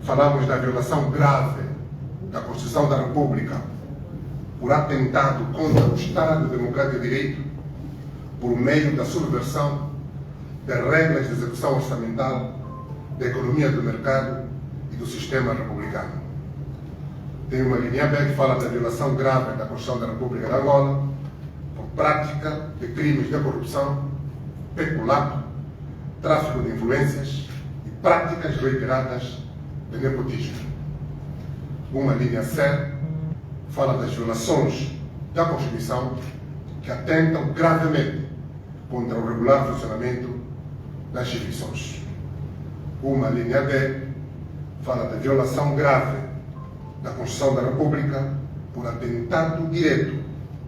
falamos da violação grave da Constituição da República por atentado contra o Estado Democrático de Direito por meio da subversão das regras de execução orçamental, da economia do mercado e do sistema republicano. Tem uma linha B que fala da violação grave da Constituição da República de Angola por prática de crimes de corrupção, peculato, tráfico de influências e práticas reiteradas de nepotismo. Uma linha C fala das violações da Constituição que atentam gravemente contra o regular funcionamento das instituições. Uma linha D fala da violação grave da Constituição da República por atentado direto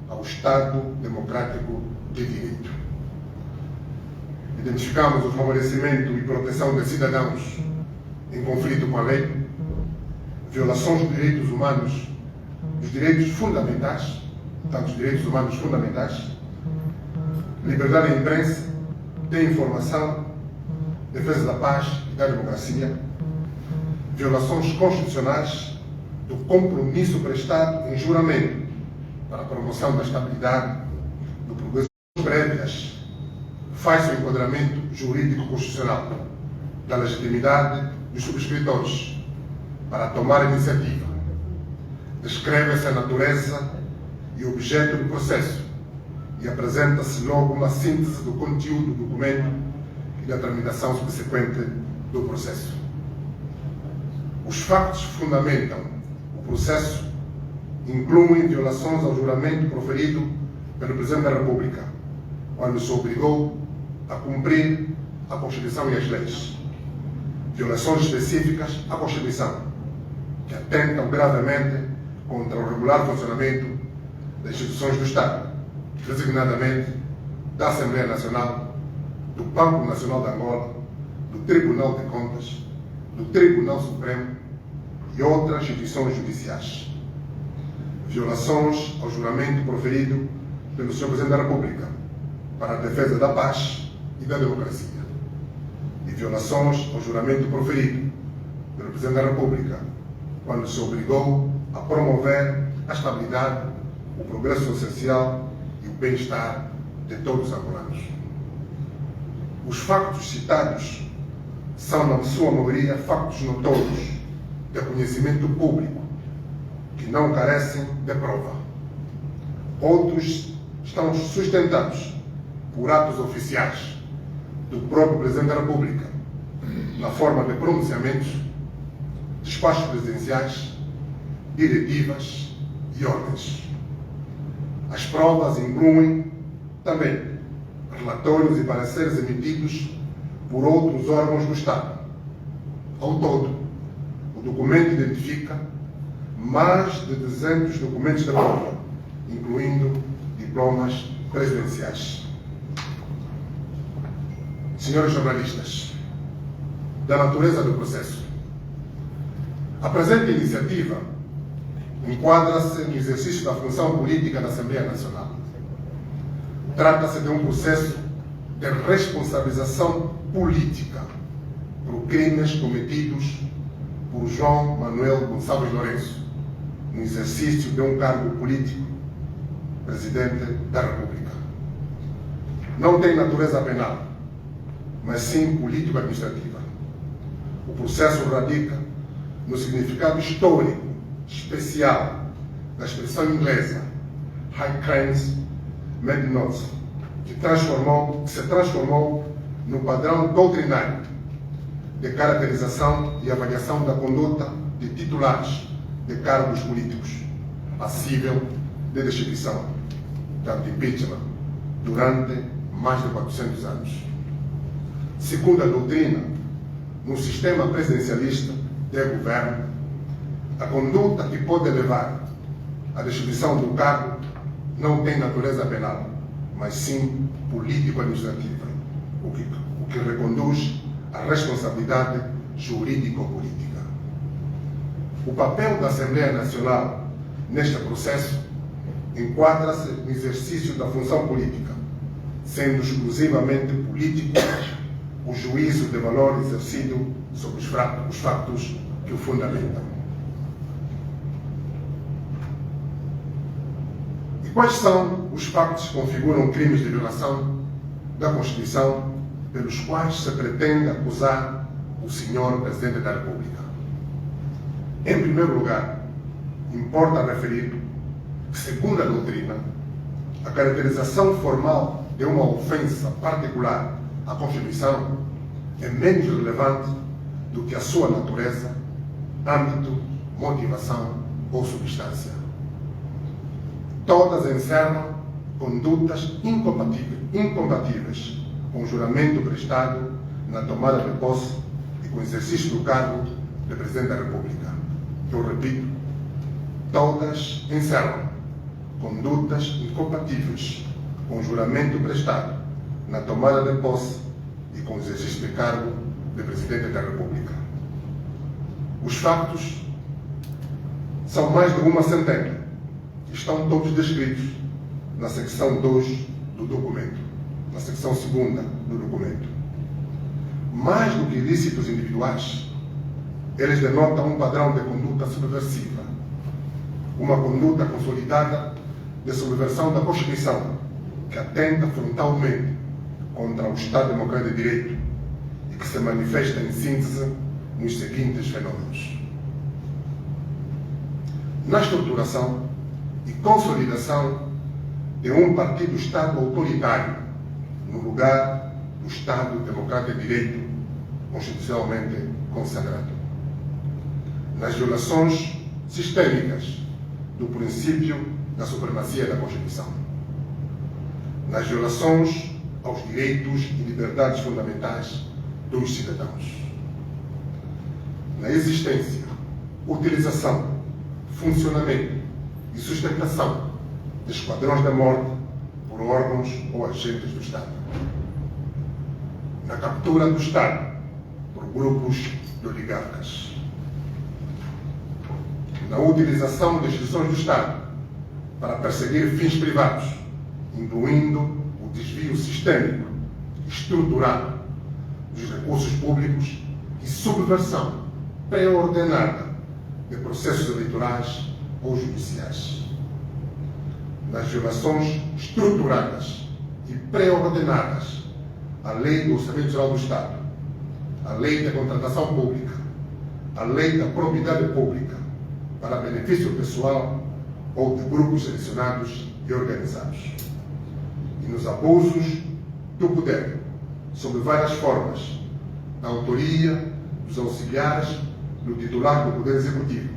ao Estado Democrático de Direito. Identificamos o favorecimento e proteção de cidadãos em conflito com a lei, violações de direitos humanos, dos direitos fundamentais, tanto os direitos humanos fundamentais, liberdade da imprensa, de informação, defesa da paz e da democracia, violações constitucionais do compromisso prestado em juramento para a promoção da estabilidade, do progresso prévias, faz o enquadramento jurídico constitucional da legitimidade dos subscritores para tomar a iniciativa. Descreve-se a natureza e objeto do processo e apresenta-se logo uma síntese do conteúdo do documento e da tramitação subsequente do processo. Os factos que fundamentam o processo incluem violações ao juramento proferido pelo Presidente da República, quando se obrigou a cumprir a Constituição e as leis. Violações específicas à Constituição, que atentam gravemente contra o regular funcionamento das instituições do Estado, designadamente da Assembleia Nacional, do Banco Nacional de Angola, do Tribunal de Contas, do Tribunal Supremo e outras instituições judiciais. Violações ao juramento proferido pelo Sr. Presidente da República para a defesa da paz e da democracia. E violações ao juramento proferido pelo Presidente da República quando se obrigou a promover a estabilidade, o progresso social e o bem-estar de todos os angolanos. Os factos citados são, na sua maioria, factos notórios de conhecimento público que não carecem de prova. Outros estão sustentados por atos oficiais do próprio Presidente da República, na forma de pronunciamentos, despachos presidenciais, diretivas e ordens. As provas incluem também relatórios e pareceres emitidos por outros órgãos do Estado. Ao todo, o documento identifica mais de 200 documentos de prova, incluindo diplomas presidenciais. Senhores jornalistas, da natureza do processo, a presente iniciativa enquadra-se no exercício da função política da Assembleia Nacional. Trata-se de um processo de responsabilização política por crimes cometidos por João Manuel Gonçalves Lourenço, no exercício de um cargo político, Presidente da República. Não tem natureza penal, mas sim político-administrativa. O processo radica no significado histórico especial da expressão inglesa High Crimes Made Not, que se transformou no padrão doutrinário de caracterização e avaliação da conduta de titulares de cargos políticos, passível de destituição, portanto impeachment, durante mais de 400 anos. Segundo a doutrina, no sistema presidencialista de governo, a conduta que pode levar à destituição do cargo não tem natureza penal, mas sim político-administrativa, o que reconduz à responsabilidade jurídico-política. O papel da Assembleia Nacional neste processo enquadra-se no exercício da função política, sendo exclusivamente político o juízo de valor exercido sobre os factos que o fundamentam. E quais são os factos que configuram crimes de violação da Constituição pelos quais se pretende acusar o senhor Presidente da República? Em primeiro lugar, importa referir que, segundo a doutrina, a caracterização formal de uma ofensa particular à Constituição é menos relevante do que a sua natureza, âmbito, motivação ou substância. Todas encerram condutas incompatíveis com o juramento prestado na tomada de posse e com o exercício do cargo de Presidente da República. Eu repito, todas encerram condutas incompatíveis com o juramento prestado na tomada de posse e com o exercício de cargo de Presidente da República. Os factos são mais de uma centena e estão todos descritos na secção 2 do documento, na secção 2ª do documento. Mais do que ilícitos individuais, eles denotam um padrão de conduta subversiva, uma conduta consolidada de subversão da Constituição, que atenta frontalmente contra o Estado Democrático de Direito e que se manifesta em síntese nos seguintes fenômenos: na estruturação e consolidação de um partido-Estado autoritário no lugar do Estado Democrático de Direito constitucionalmente consagrado, nas violações sistêmicas do princípio da supremacia da Constituição, nas violações aos direitos e liberdades fundamentais dos cidadãos, na existência, utilização, funcionamento e sustentação de esquadrões da morte por órgãos ou agentes do Estado, na captura do Estado por grupos de oligarcas, na utilização de instituições do Estado para perseguir fins privados, incluindo o desvio sistêmico, estruturado dos recursos públicos e subversão pré-ordenada de processos eleitorais ou judiciais, nas violações estruturadas e pré-ordenadas à Lei do Orçamento Geral do Estado, à Lei da Contratação Pública, à Lei da Probidade Pública, para benefício pessoal ou de grupos selecionados e organizados, e nos abusos do poder, sob várias formas, na autoria dos auxiliares do titular do Poder Executivo,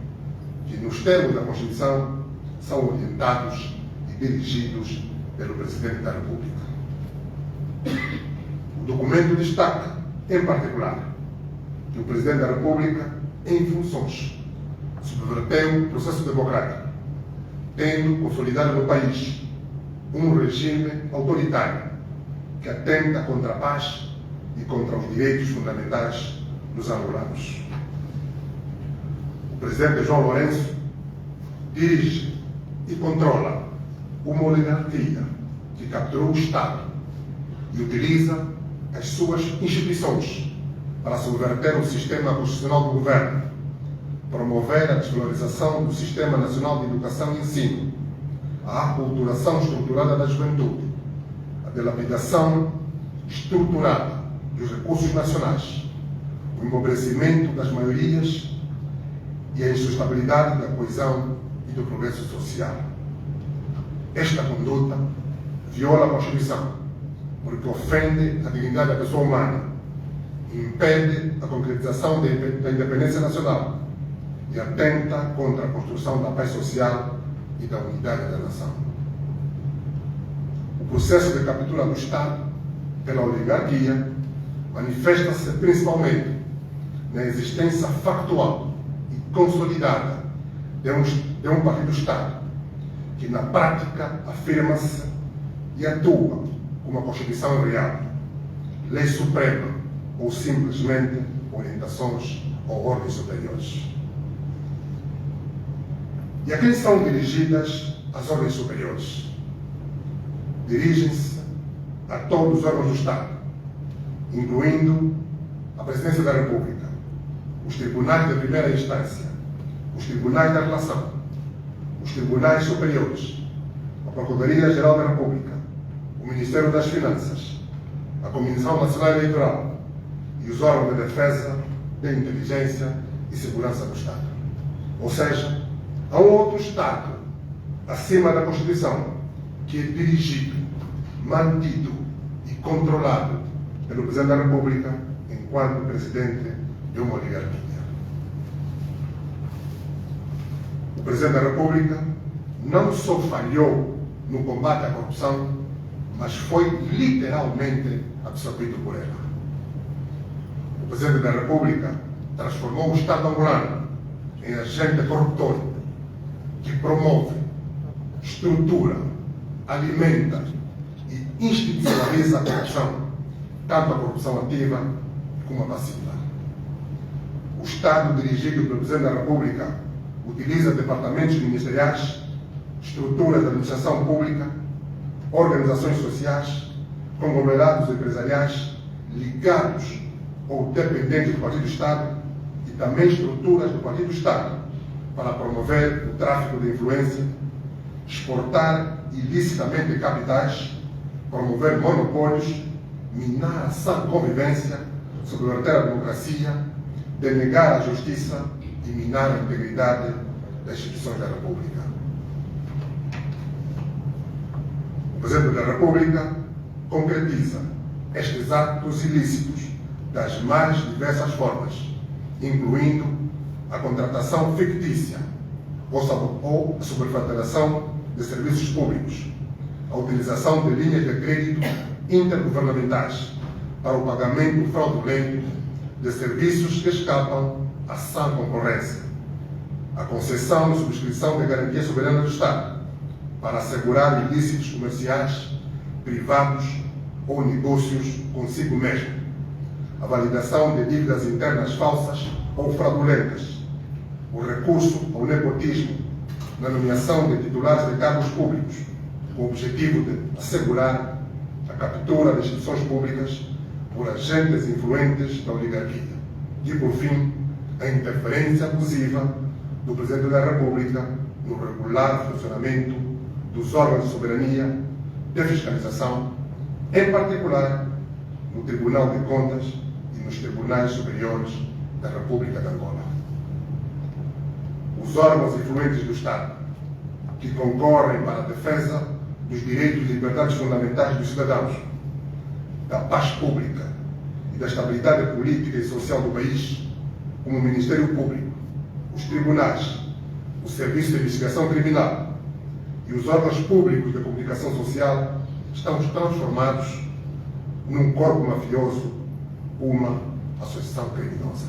que, nos termos da Constituição, são orientados e dirigidos pelo Presidente da República. O documento destaca, em particular, que o Presidente da República, em funções, subverteu o processo democrático, tendo consolidado no país um regime autoritário que atenta contra a paz e contra os direitos fundamentais dos angolanos. O presidente João Lourenço dirige e controla uma oligarquia que capturou o Estado e utiliza as suas instituições para subverter o sistema constitucional do governo, promover a desvalorização do Sistema Nacional de Educação e Ensino, a aculturação estruturada da juventude, a dilapidação estruturada dos recursos nacionais, o empobrecimento das maiorias e a insustentabilidade da coesão e do progresso social. Esta conduta viola a Constituição, porque ofende a dignidade da pessoa humana, impede a concretização da independência nacional e atenta contra a construção da paz social e da unidade da nação. O processo de captura do Estado pela oligarquia manifesta-se principalmente na existência factual e consolidada de um partido-Estado que, na prática, afirma-se e atua como a Constituição real, lei suprema ou simplesmente orientações ou ordens superiores. E a quem são dirigidas as ordens superiores? Dirigem-se a todos os órgãos do Estado, incluindo a Presidência da República, os tribunais de primeira instância, os tribunais da relação, os tribunais superiores, a Procuradoria-Geral da República, o Ministério das Finanças, a Comissão Nacional Eleitoral e os órgãos de defesa, de inteligência e segurança do Estado. Ou seja, há um outro Estado acima da Constituição que é dirigido, mantido e controlado pelo Presidente da República enquanto Presidente de uma oligarquia. O Presidente da República não só falhou no combate à corrupção, mas foi literalmente absorvido por ela. O Presidente da República transformou o Estado angolano em agente corruptor que promove, estrutura, alimenta e institucionaliza a corrupção, tanto a corrupção ativa como a passiva. O Estado dirigido pelo Presidente da República utiliza departamentos ministeriais, estruturas de administração pública, organizações sociais, conglomerados empresariais ligados ou dependentes do Partido do Estado e também estruturas do Partido do Estado para promover o tráfico de influência, exportar ilicitamente capitais, promover monopólios, minar a sã convivência, subverter a democracia, denegar a justiça e minar a integridade das instituições da República. O Presidente da República concretiza estes atos ilícitos das mais diversas formas, incluindo a contratação fictícia ou a superfaturação de serviços públicos, a utilização de linhas de crédito intergovernamentais para o pagamento fraudulento de serviços que escapam à sã concorrência, a concessão e subscrição de garantia soberana do Estado para assegurar ilícitos comerciais, privados ou negócios consigo mesmo, a validação de dívidas internas falsas ou fraudulentas, o recurso ao nepotismo na nomeação de titulares de cargos públicos, com o objetivo de assegurar a captura de instituições públicas por agentes influentes da oligarquia e, por fim, a interferência abusiva do Presidente da República no regular funcionamento dos órgãos de soberania, de fiscalização, em particular no Tribunal de Contas e nos Tribunais Superiores da República de Angola. Os órgãos influentes do Estado, que concorrem para a defesa dos direitos e liberdades fundamentais dos cidadãos, da paz pública e da estabilidade política e social do país, como o Ministério Público, os tribunais, o Serviço de Investigação Criminal e os órgãos públicos de comunicação social, estão transformados num corpo mafioso, uma associação criminosa.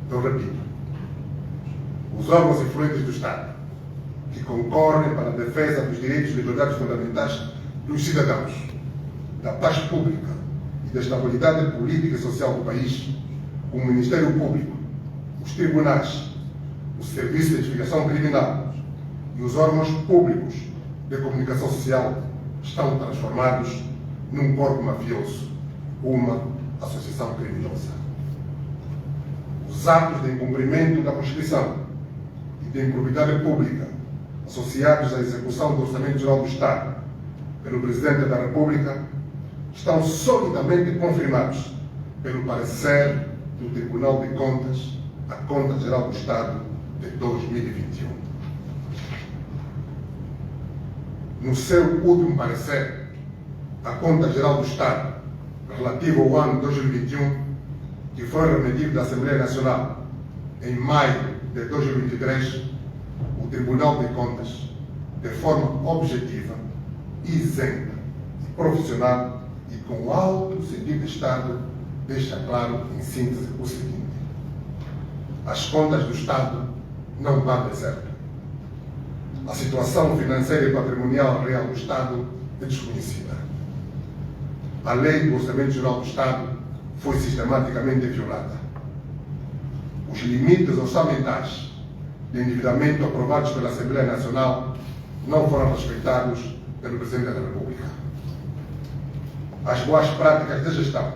Então, repito, os órgãos influentes do Estado, que concorrem para a defesa dos direitos e liberdades fundamentais dos cidadãos, da paz pública e da estabilidade política e social do país, como o Ministério Público, os tribunais, o Serviço de Investigação Criminal e os órgãos públicos de comunicação social, estão transformados num corpo mafioso, uma associação criminosa. Os atos de incumprimento da Constituição e de improbidade pública associados à execução do Orçamento Geral do Estado pelo Presidente da República estão solidamente confirmados pelo parecer do Tribunal de Contas à Conta Geral do Estado de 2021. No seu último parecer, a Conta Geral do Estado, relativo ao ano 2021, que foi remetido da Assembleia Nacional em maio de 2023, o Tribunal de Contas, de forma objetiva, isenta, profissional e com alto sentido de Estado, deixa claro, em síntese, o seguinte: as contas do Estado não batem certo. A situação financeira e patrimonial real do Estado é desconhecida. A lei do Orçamento Geral do Estado foi sistematicamente violada. Os limites orçamentais de endividamento aprovados pela Assembleia Nacional não foram respeitados pelo Presidente da República. As boas práticas de gestão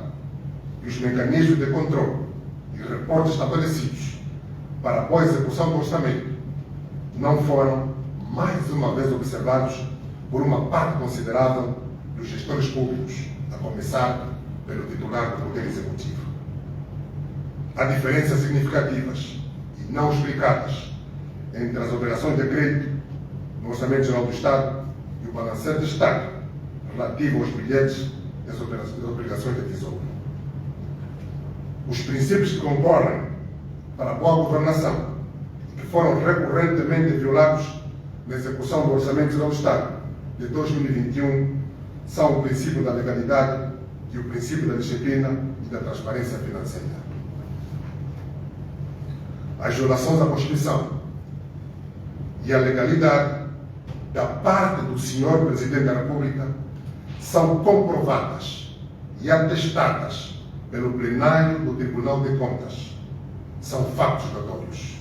e os mecanismos de controle e reportes estabelecidos para a boa execução do orçamento não foram, mais uma vez, observados por uma parte considerável dos gestores públicos, a começar pelo titular do Poder Executivo. Há diferenças significativas e não explicadas entre as operações de crédito no Orçamento Geral do Estado e o balanceiro de Estado relativo aos bilhetes das obrigações de tesouro. Os princípios que concorrem para a boa governação e que foram recorrentemente violados na execução do Orçamento Geral do Estado de 2021 são o princípio da legalidade e o princípio da disciplina e da transparência financeira. As violações à Constituição e à legalidade da parte do Sr. Presidente da República são comprovadas e atestadas pelo plenário do Tribunal de Contas. São fatos notórios.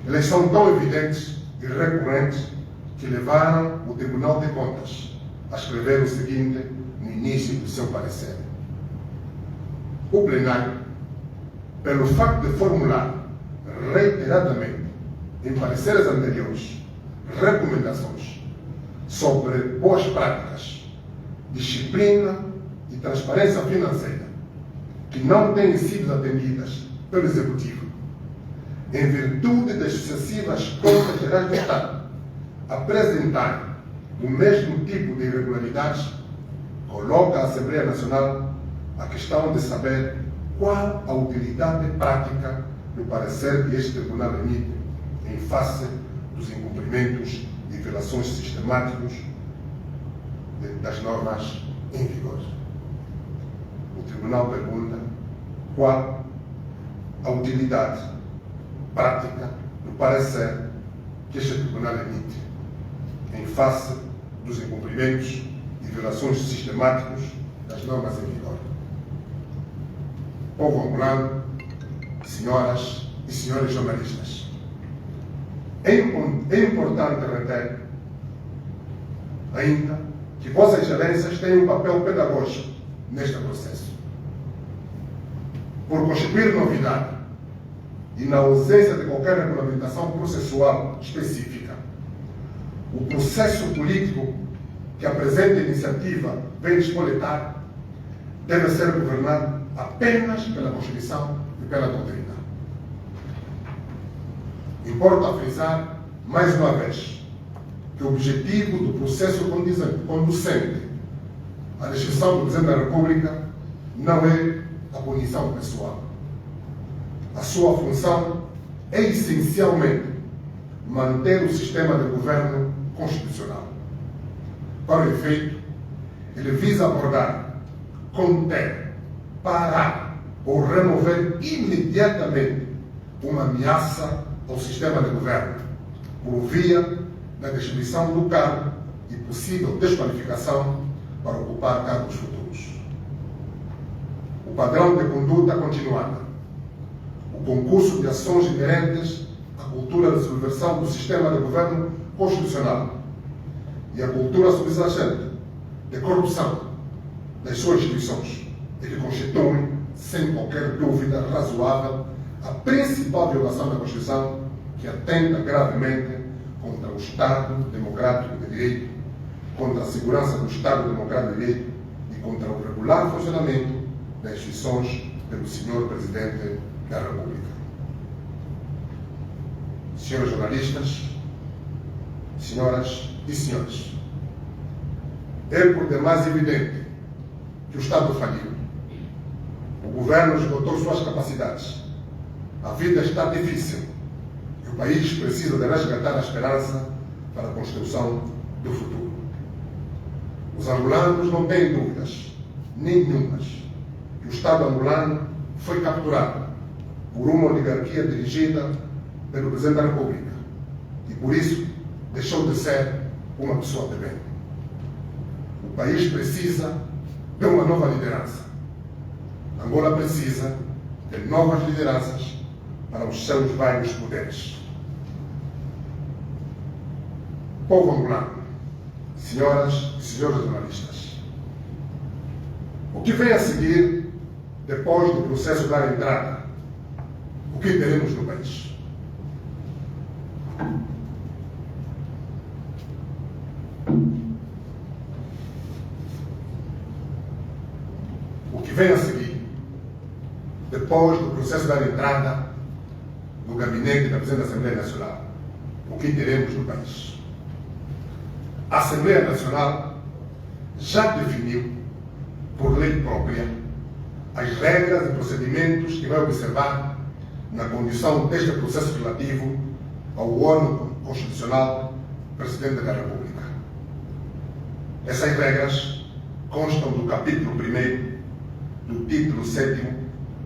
Elas são tão evidentes e recorrentes que levaram o Tribunal de Contas a escrever o seguinte no início do seu parecer. O plenário, pelo facto de formular reiteradamente em pareceres anteriores recomendações sobre boas práticas, disciplina e transparência financeira que não têm sido atendidas pelo Executivo, em virtude das sucessivas contas gerais do Estado apresentarem o mesmo tipo de irregularidades, coloca a Assembleia Nacional a questão de saber qual a utilidade prática do parecer que este Tribunal emite em face dos incumprimentos e violações sistemáticos das normas em vigor. O Tribunal pergunta qual a utilidade prática do parecer que este Tribunal emite em face dos incumprimentos e violações sistemáticos das normas em vigor. Povo angolano, senhoras e senhores jornalistas, é importante reter ainda que Vossas Excelências têm um papel pedagógico neste processo. Por constituir novidade e na ausência de qualquer regulamentação processual específica, o processo político que a presente iniciativa vem despoletar deve ser governado apenas pela Constituição e pela doutrina. Importa frisar, mais uma vez, que o objetivo do processo conducente à destituição do Presidente da República não é a punição pessoal. A sua função é essencialmente manter o sistema de governo constitucional. Para o efeito, ele visa abordar, conter, parar ou remover imediatamente uma ameaça ao sistema de governo, por via da destituição do cargo e possível desqualificação para ocupar cargos futuros. O padrão de conduta continuada, o concurso de ações inerentes à cultura de subversão do sistema de governo constitucional e a cultura subjacente de corrupção das suas instituições, e que constituem, sem qualquer dúvida razoável, a principal violação da Constituição, que atenta gravemente contra o Estado Democrático de Direito, contra a segurança do Estado Democrático de Direito e contra o regular funcionamento das instituições pelo Sr. Presidente da República. Senhores jornalistas, senhoras e senhores, é por demais evidente que o Estado faliu. O governo esgotou suas capacidades. A vida está difícil e o país precisa de resgatar a esperança para a construção do futuro. Os angolanos não têm dúvidas nenhumas que o Estado angolano foi capturado por uma oligarquia dirigida pelo Presidente da República e, por isso, deixou de ser uma pessoa de bem. O país precisa de uma nova liderança. Angola precisa de novas lideranças para os seus vários poderes. Povo angolano, senhoras e senhores jornalistas, o que vem a seguir, depois do processo dar entrada o que teremos no país. O que vem a seguir, depois do processo de dar entrada no gabinete da Presidente da Assembleia Nacional, o que teremos no país. A Assembleia Nacional já definiu, por lei própria, as regras e procedimentos que vai observar na condução deste processo relativo ao órgão constitucional Presidente da República. Essas regras constam do capítulo 1º do título 7º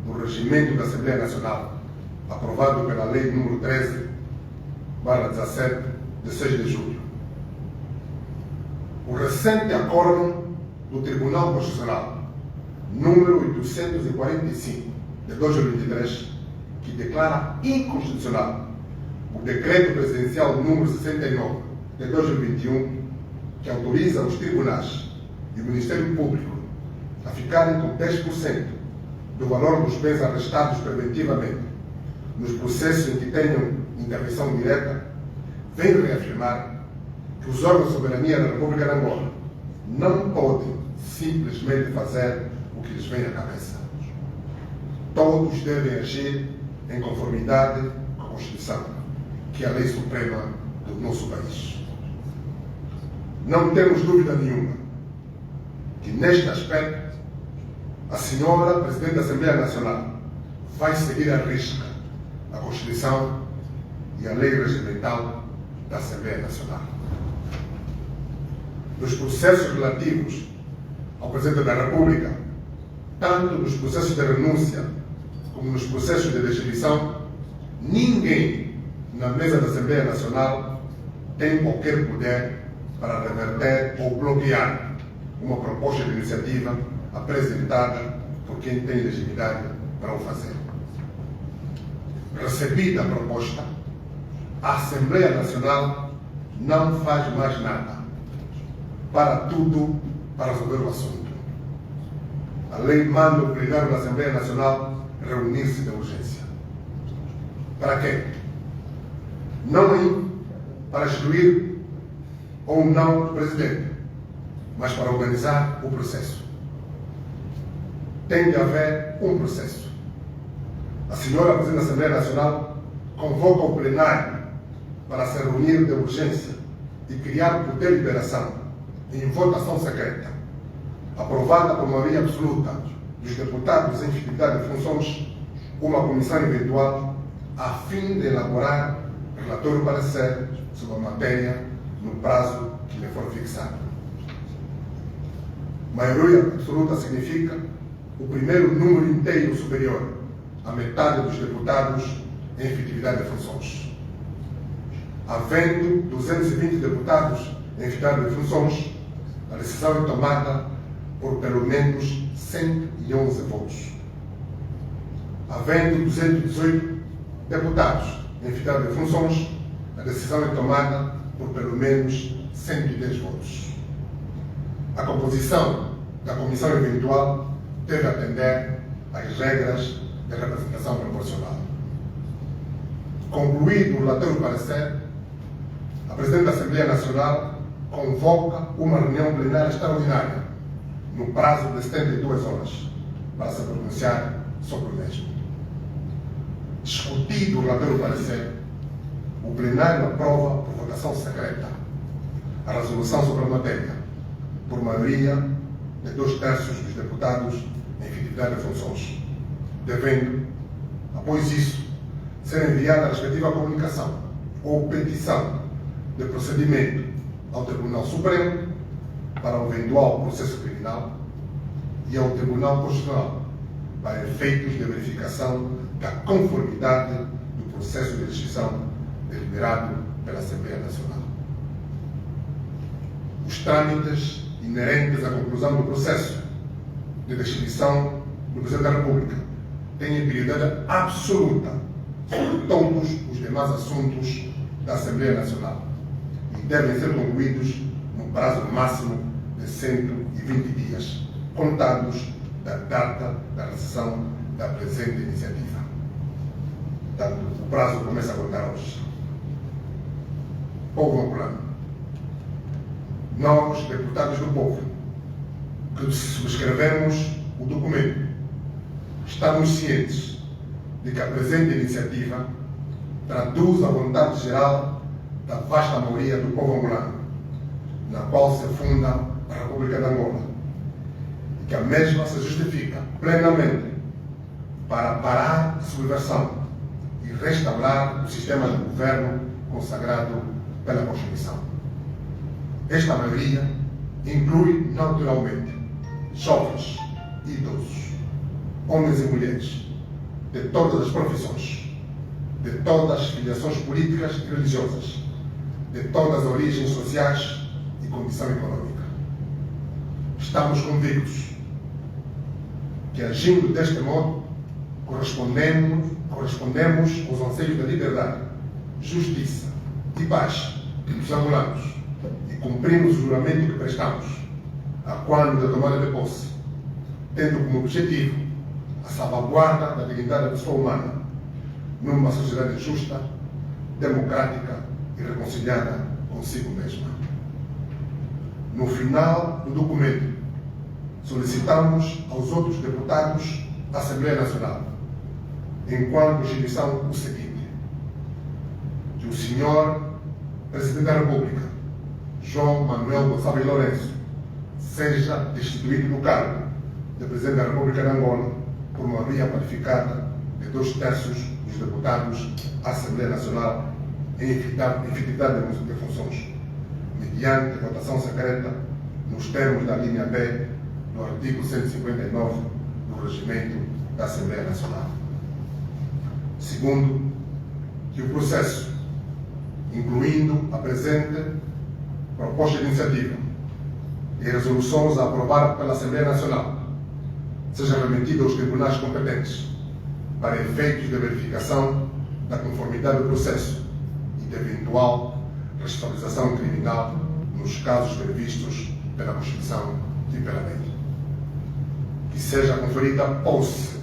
do Regimento da Assembleia Nacional, aprovado pela Lei nº 13/17, de 6 de julho. O recente acórdão do Tribunal Constitucional, número 845, de 2023, que declara inconstitucional o Decreto Presidencial número 69, de 2021, que autoriza os tribunais e o Ministério Público a ficarem com 10% do valor dos bens arrestados preventivamente nos processos em que tenham intervenção direta, vem reafirmar que os órgãos de soberania da República de Angola não podem simplesmente fazer o que lhes vem à cabeça. Todos devem agir em conformidade com a Constituição, que é a lei suprema do nosso país. Não temos dúvida nenhuma que, neste aspecto, a senhora Presidente da Assembleia Nacional vai seguir à risca a Constituição e a lei regimental da Assembleia Nacional. Nos processos relativos ao Presidente da República, tanto nos processos de renúncia como nos processos de destituição, ninguém na mesa da Assembleia Nacional tem qualquer poder para reverter ou bloquear uma proposta de iniciativa apresentada por quem tem legitimidade para o fazer. Recebida a proposta, a Assembleia Nacional não faz mais nada. Para tudo para resolver o assunto. A lei manda o plenário da Assembleia Nacional reunir-se de urgência. Para quê? Não para excluir ou não o Presidente, mas para organizar o processo. Tem de haver um processo. A senhora Presidente da Assembleia Nacional convoca o plenário para se reunir de urgência e criar por deliberação em votação secreta, aprovada por maioria absoluta dos deputados em efetividade de funções, uma comissão eventual a fim de elaborar relatório parecer sobre a matéria no prazo que lhe for fixado. Maioria absoluta significa o primeiro número inteiro superior à metade dos deputados em efetividade de funções. Havendo 220 deputados em efetividade de funções, a decisão é tomada por pelo menos 111 votos. Havendo 218 deputados em efetividade de funções, a decisão é tomada por pelo menos 110 votos. A composição da comissão eventual deve atender às regras de representação proporcional. Concluído o relatório parecer, a Presidente da Assembleia Nacional convoca uma reunião plenária extraordinária no prazo de 72 horas para se pronunciar sobre o mesmo. Discutido o relatório parecer, o plenário aprova por votação secreta a resolução sobre a matéria por maioria de 2/3 dos deputados em efetividade de funções, devendo, após isso, ser enviada a respectiva comunicação ou petição de procedimento ao Tribunal Supremo para o eventual processo criminal e ao Tribunal Constitucional para efeitos de verificação da conformidade do processo de decisão deliberado pela Assembleia Nacional. Os trâmites inerentes à conclusão do processo de destituição do Presidente da República têm prioridade absoluta sobre todos os demais assuntos da Assembleia Nacional e devem ser concluídos no prazo máximo de 120 dias, contados da data da recepção da presente iniciativa. Portanto, o prazo começa a contar hoje. Povo angolano, nós, deputados do povo, que subscrevemos o documento, estamos cientes de que a presente iniciativa traduz a vontade geral da vasta maioria do povo angolano, na qual se funda a República de Angola, e que a mesma se justifica plenamente para parar a subversão e restaurar o sistema de governo consagrado pela Constituição. Esta maioria inclui naturalmente jovens e idosos, homens e mulheres, de todas as profissões, de todas as filiações políticas e religiosas, de todas as origens sociais e condição econômica. Estamos convictos que, agindo deste modo, correspondemos aos anseios da liberdade, justiça e paz dos angolanos e cumprimos o juramento que prestamos a quando da tomada de posse, tendo como objetivo a salvaguarda da dignidade da pessoa humana numa sociedade justa, democrática e reconciliada consigo mesma. No final do documento, solicitamos aos outros deputados da Assembleia Nacional, enquanto instituição, o seguinte: que o senhor Presidente da República, João Manuel Gonçalves Lourenço, seja destituído do cargo de Presidente da República de Angola por maioria qualificada de 2/3 dos deputados à Assembleia Nacional em efetividade de funções, mediante votação secreta nos termos da linha B do artigo 159 do Regimento da Assembleia Nacional. Segundo, que o processo, incluindo a presente proposta de iniciativa e resoluções a aprovar pela Assembleia Nacional, seja remetido aos tribunais competentes para efeitos de verificação da conformidade do processo e de eventual responsabilização criminal nos casos previstos pela Constituição e pela lei. Que seja conferida posse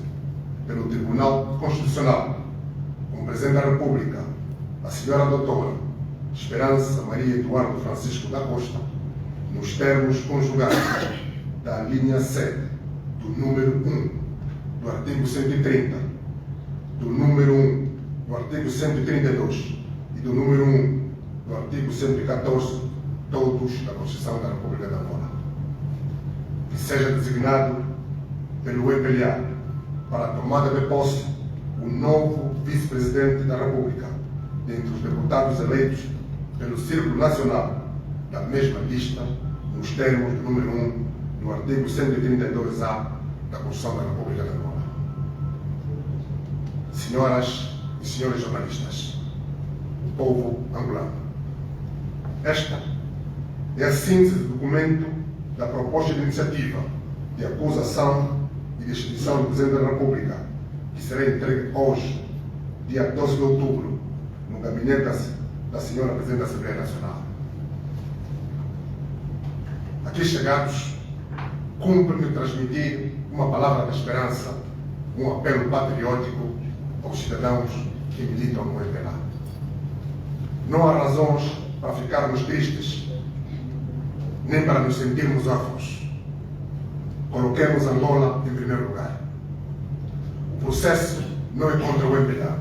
pelo Tribunal Constitucional como Presidente da República a senhora doutora Esperança Maria Eduardo Francisco da Costa, nos termos conjugados da linha 7 do número 1 do artigo 130, do número 1 do artigo 132 e do número 1 do artigo 114, todos da Constituição da República de Angola. Que seja designado pelo EPLA para a tomada de posse o novo vice-presidente da República, dentre os deputados eleitos pelo Círculo Nacional da mesma lista, nos termos do número 1 do artigo 132-A da Constituição da República de Angola. Senhoras e senhores jornalistas, o povo angolano, esta é a síntese do documento da proposta de iniciativa de acusação e destituição do Presidente da República, que será entregue hoje, dia 12 de outubro, no gabinete da senhora Presidente da Assembleia Nacional. Aqui chegados, cumpre-me transmitir uma palavra de esperança, um apelo patriótico aos cidadãos que militam no EPLA. Não há razões para ficarmos tristes, nem para nos sentirmos órfãos. Coloquemos Angola em primeiro lugar. O processo não é contra o EPLA,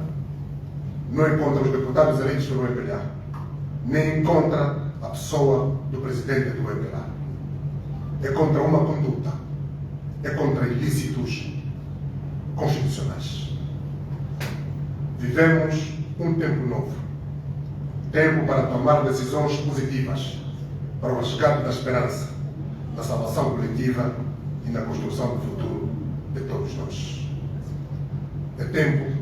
não é contra os deputados eleitos pelo EPLA, nem contra a pessoa do presidente do EPLA. É contra uma conduta, é contra ilícitos constitucionais. Vivemos um tempo novo, tempo para tomar decisões positivas para o resgate da esperança, da salvação coletiva e na construção do futuro de todos nós. É tempo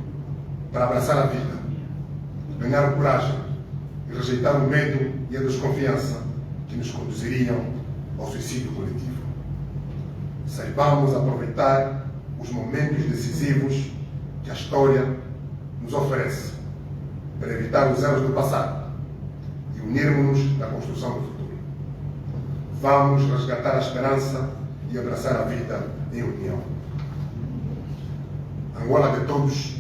para abraçar a vida, ganhar coragem e rejeitar o medo e a desconfiança que nos conduziriam ao suicídio coletivo. Saibamos aproveitar os momentos decisivos que a história nos oferece para evitar os erros do passado e unirmos-nos na construção do futuro. Vamos resgatar a esperança e abraçar a vida em união. Angola de todos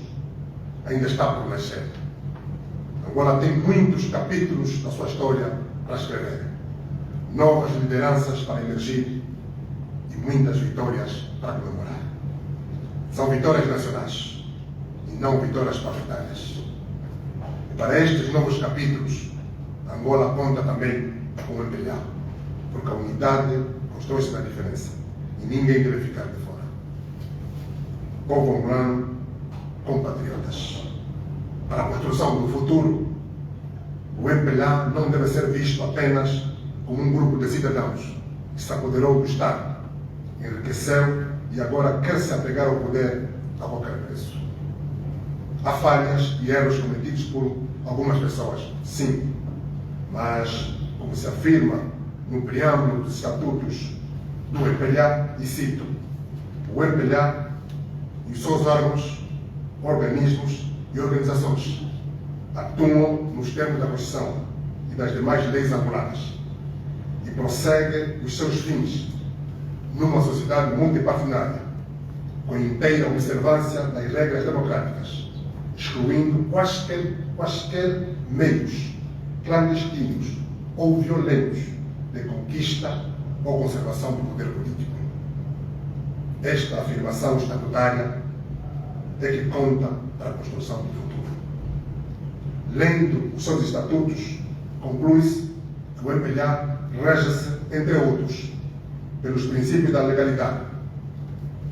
ainda está por nascer. Angola tem muitos capítulos da sua história para escrever, novas lideranças para emergir e muitas vitórias para comemorar. São vitórias nacionais e não vitórias partidárias. E para estes novos capítulos, Angola conta também com o MPLA, porque a unidade constrói-se na diferença e ninguém deve ficar de fora. Povo angolano, compatriotas, para a construção do futuro, o MPLA não deve ser visto apenas como um grupo de cidadãos que se apoderou do Estado, enriqueceu e agora quer se apegar ao poder a qualquer preço. Há falhas e erros cometidos por algumas pessoas, sim, mas, como se afirma no preâmbulo dos estatutos do MPLA, e cito, o MPLA e os seus órgãos, organismos e organizações atuam nos termos da Constituição e das demais leis angolanas e prosseguem os seus fins numa sociedade multipartidária, com inteira observância das regras democráticas, excluindo quaisquer meios clandestinos ou violentos de conquista ou conservação do poder político. Esta afirmação estatutária é que conta para a construção do futuro. Lendo os seus estatutos, conclui-se que o MPLA rege-se, entre outros, pelos princípios da legalidade,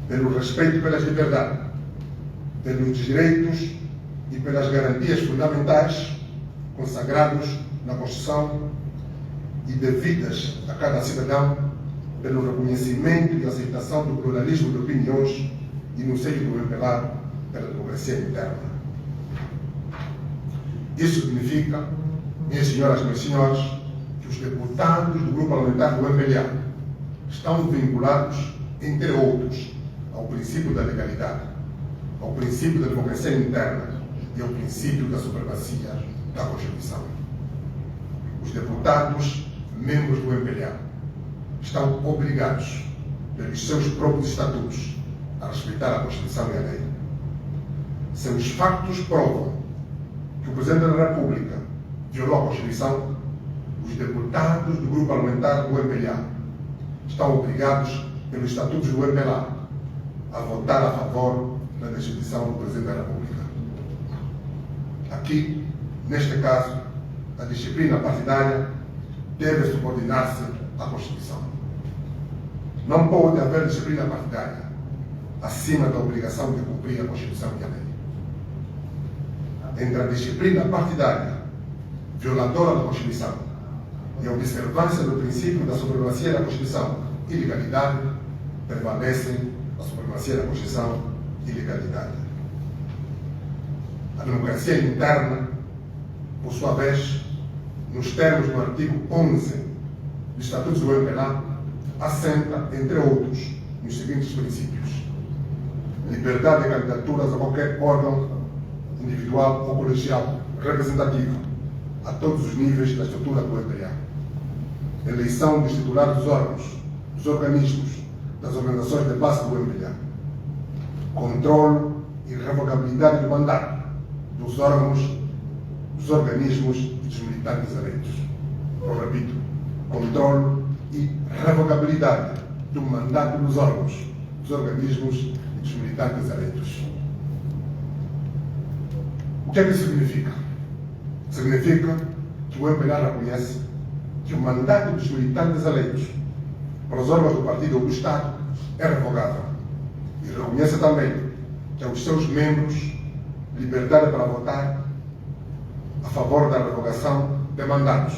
pelo respeito pelas liberdades, pelos direitos e pelas garantias fundamentais consagrados na Constituição e devidas a cada cidadão, pelo reconhecimento e aceitação do pluralismo de opiniões e, no seio do MPLA, pela democracia interna. Isso significa, minhas senhoras e meus senhores, que os deputados do grupo parlamentar do MPLA estão vinculados, entre outros, ao princípio da legalidade, ao princípio da democracia interna e ao princípio da supremacia da Constituição. Os deputados, membros do MPLA, estão obrigados, pelos seus próprios estatutos, a respeitar a Constituição e a lei. Se os factos provam que o Presidente da República violou a Constituição, os deputados do grupo parlamentar do MPLA estão obrigados, pelos estatutos do MPLA, a votar a favor da destituição do Presidente da República. Aqui, neste caso, a disciplina partidária deve subordinar-se à Constituição. Não pode haver disciplina partidária acima da obrigação de cumprir a Constituição e a lei. Entre a disciplina partidária, violadora da Constituição, e a observância do princípio da supremacia da Constituição e legalidade, prevalecem a supremacia da Constituição e legalidade. A democracia interna, por sua vez, nos termos do artigo 11 do Estatuto do MPLA, assenta, entre outros, nos seguintes princípios: liberdade de candidaturas a qualquer órgão individual ou colegial representativo a todos os níveis da estrutura do MPLA, eleição dos titulares dos órgãos, dos organismos, das organizações de base do MPLA, controle e revogabilidade do mandato dos órgãos, dos organismos e dos militantes eleitos. Eu repito, controle e revogabilidade do mandato dos órgãos, dos organismos e dos militantes eleitos. O que é que isso significa? Significa que o MPLA reconhece que o mandato dos militantes eleitos para os órgãos do partido ou do Estado é revogável e reconhece também que aos seus membros liberdade para votar a favor da revogação de mandatos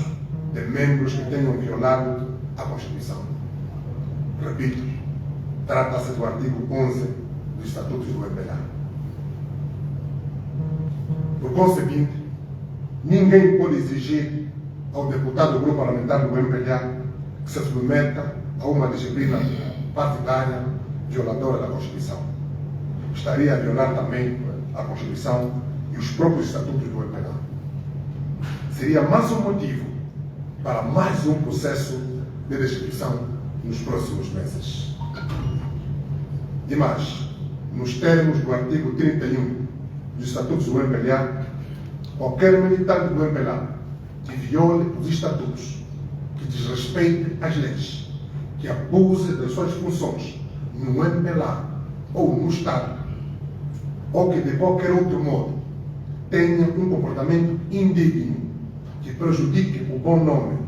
de membros que tenham violado a Constituição. Repito, trata-se do artigo 11 do Estatuto do MPLA. Por conseguinte, ninguém pode exigir ao deputado do grupo parlamentar do MPLA que se submeta a uma disciplina partidária violadora da Constituição. Estaria a violar também a Constituição e os próprios estatutos do MPLA. Seria mais um motivo para mais um processo de destituição nos próximos meses. E mais, nos termos do artigo 31 dos estatutos do MPLA, qualquer militante do MPLA que viole os estatutos, que desrespeite as leis, que abuse das suas funções no MPLA ou no Estado, ou que de qualquer outro modo tenha um comportamento indigno que prejudique o bom nome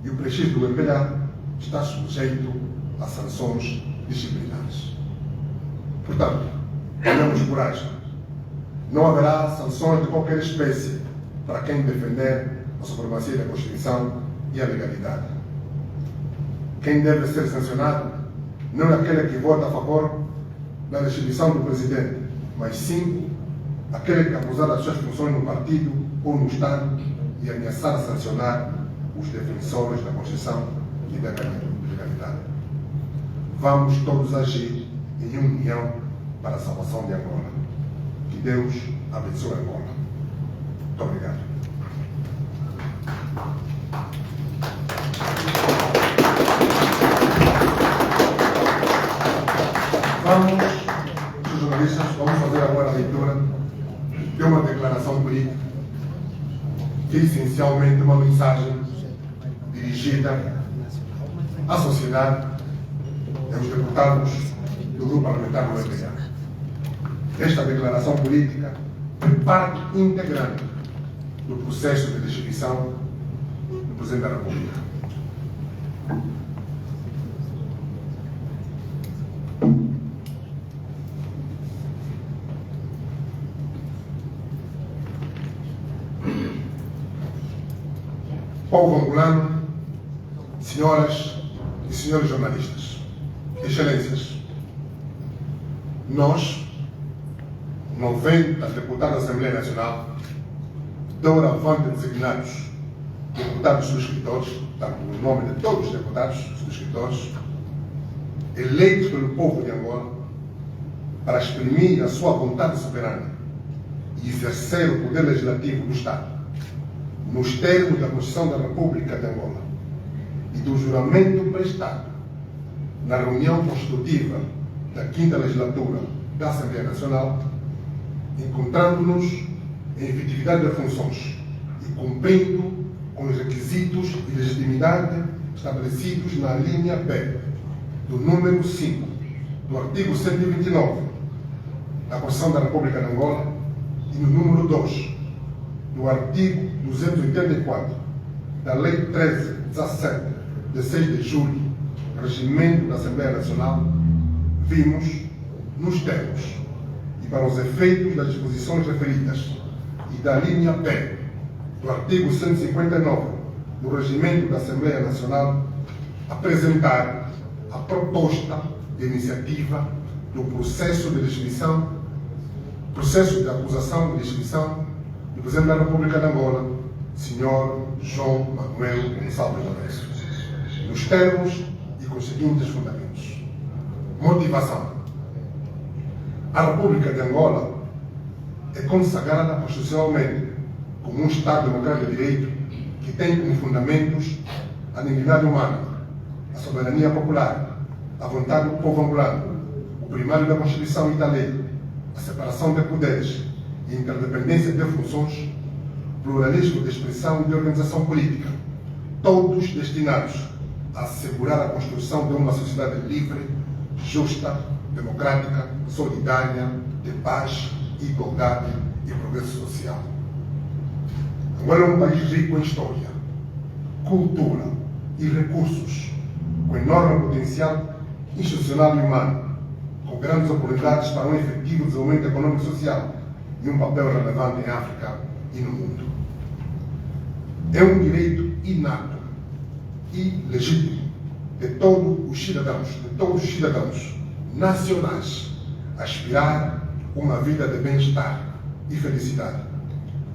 e o prestígio do MPLA, está sujeito a sanções disciplinares. Portanto, tenhamos coragem. Não haverá sanções de qualquer espécie para quem defender a supremacia da Constituição e a legalidade. Quem deve ser sancionado não é aquele que vota a favor da destituição do presidente, mas sim aquele que abusar das suas funções no partido ou no Estado e ameaçar a sancionar os defensores da Constituição e da legalidade. Vamos todos agir em união para a salvação de Angola. Que Deus abençoe Angola. Muito obrigado. Vamos, os jornalistas, vamos fazer agora a leitura de uma declaração política que é essencialmente uma mensagem dirigida à sociedade e aos deputados do grupo parlamentar do MPLA. Esta declaração política é parte integrante do processo de destituição do Presidente da República. Povo angolano, senhoras e senhores jornalistas, excelências, nós, 90 deputados da Assembleia Nacional, doravante designados deputados subscritores, portanto, o nome de todos os deputados subscritores, eleitos pelo povo de Angola, para exprimir a sua vontade soberana e exercer o poder legislativo do Estado, nos termos da Constituição da República de Angola e do juramento prestado na reunião constitutiva da 5ª Legislatura da Assembleia Nacional, encontrando-nos em efetividade de funções e cumprindo com os requisitos de legitimidade estabelecidos na linha B do número 5 do artigo 129 da Constituição da República de Angola e no número 2 do artigo 284 da Lei 1317, de 6 de julho, Regimento da Assembleia Nacional, vimos, nos termos e para os efeitos das disposições referidas e da linha B do artigo 159 do Regimento da Assembleia Nacional, apresentar a proposta de iniciativa do processo de destituição, processo de acusação de destituição do Presidente da República de Angola, Sr. João Manuel Gonçalves Lourenço, nos termos e com os seguintes fundamentos. Motivação. A República de Angola é consagrada constitucionalmente como um Estado democrático de direito que tem como fundamentos a dignidade humana, a soberania popular, a vontade do povo angolano, o primário da Constituição e da lei, a separação de poderes e interdependência de funções, pluralismo de expressão e de organização política, todos destinados a assegurar a construção de uma sociedade livre, justa, democrática, solidária, de paz, igualdade e progresso social. Angola é um país rico em história, cultura e recursos, com enorme potencial institucional e humano, com grandes oportunidades para um efetivo desenvolvimento econômico e social e um papel relevante em África e no mundo. É um direito inato e legítimo de todos os cidadãos nacionais aspirar uma vida de bem-estar e felicidade,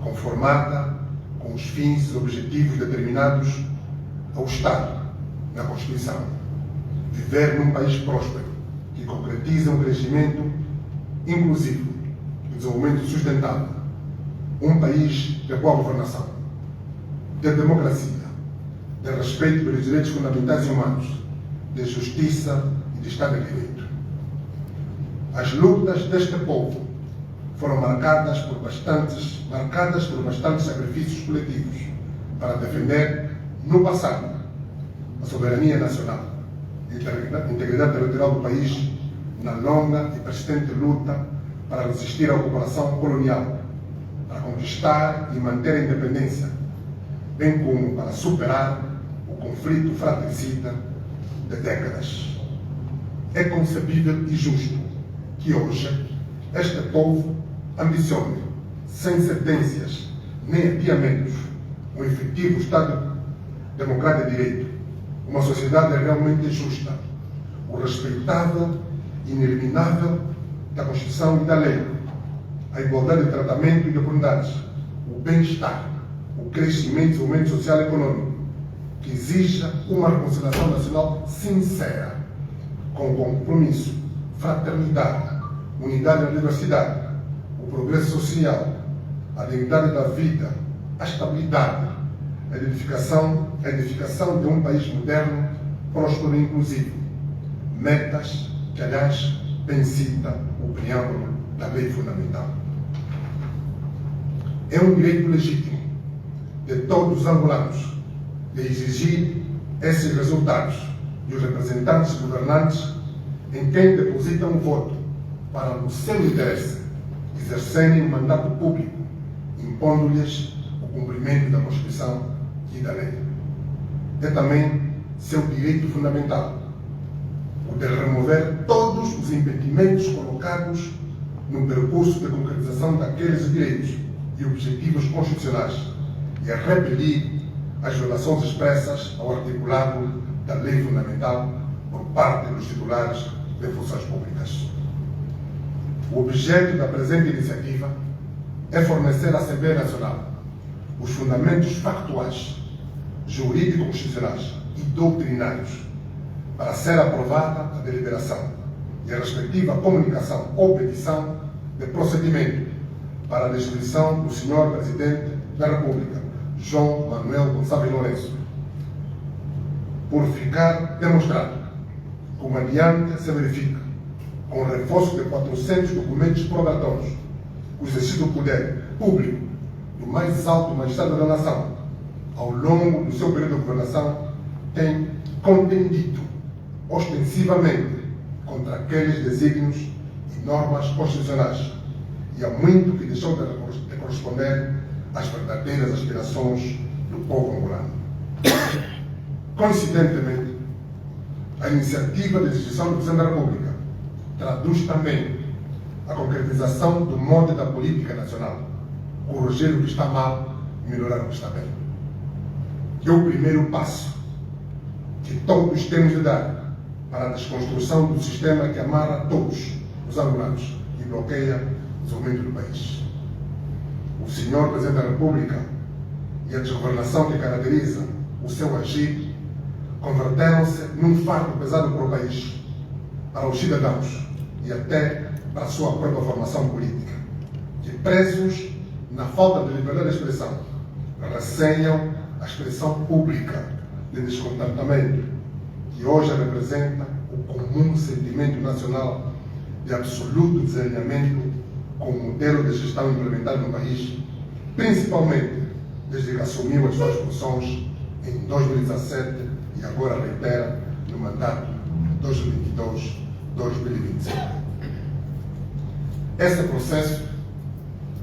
conformada com os fins e objetivos determinados ao Estado na Constituição. Viver num país próspero que concretiza um crescimento inclusivo, um desenvolvimento sustentável, um país de boa governação, de democracia, de respeito pelos direitos fundamentais e humanos, de justiça e de Estado de Direito. As lutas deste povo foram marcadas por bastantes sacrifícios coletivos para defender, no passado, a soberania nacional e a integridade territorial do país na longa e persistente luta para resistir à ocupação colonial, para conquistar e manter a independência, bem como para superar o conflito fratricida de décadas. É concebível e justo que hoje este povo ambicione, sem sentenças nem adiamentos, um efetivo Estado democrático de direito, uma sociedade realmente justa, o respeitável e ineliminável da Constituição e da lei, a igualdade de tratamento e de oportunidades, o bem-estar, o crescimento e desenvolvimento social e econômico, que exija uma reconciliação nacional sincera, com compromisso, fraternidade, unidade na diversidade, o progresso social, a dignidade da vida, a estabilidade, a edificação de um país moderno, próspero e inclusivo. Metas que, aliás, bem cita o preâmbulo da Lei Fundamental. É um direito legítimo de todos os angolanos de exigir esses resultados e os representantes governantes em quem depositam o voto para, no seu interesse, exercerem o mandato público, impondo-lhes o cumprimento da Constituição e da lei. É também seu direito fundamental o de remover todos os impedimentos colocados no percurso de concretização daqueles direitos e objetivos constitucionais e a repelir as violações expressas ao articulado da lei fundamental por parte dos titulares de funções públicas. O objeto da presente iniciativa é fornecer à Assembleia Nacional os fundamentos factuais, jurídico-constitucionais e doutrinários para ser aprovada a deliberação e a respectiva comunicação ou petição de procedimento para a destituição do Sr. Presidente da República, João Manuel Gonçalves Lourenço, por ficar demonstrado, como adiante se verifica, com o reforço de 400 documentos probatórios, o exercício do poder público do mais alto magistrado da nação, ao longo do seu período de governação, tem contendido ostensivamente contra aqueles desígnios e normas constitucionais, e há muito que deixou de corresponder às verdadeiras aspirações do povo angolano. Coincidentemente, a iniciativa de destituição do Presidente da República traduz também a concretização do modo da política nacional, corrigir o que está mal e melhorar o que está bem. É o primeiro passo que todos temos de dar para a desconstrução do sistema que amarra todos os angolanos e bloqueia o desenvolvimento do país. O Senhor Presidente da República e a desgovernação que caracteriza o seu agir converteram-se num fardo pesado para o país, para os cidadãos e até para a sua própria formação política, que, presos na falta de liberdade de expressão, receiam a expressão pública de descontentamento, que hoje representa o comum sentimento nacional de absoluto desalinhamento com o modelo de gestão implementado no país, principalmente desde que assumiu as suas funções em 2017 e agora reitera no mandato 2022-2025. Esse processo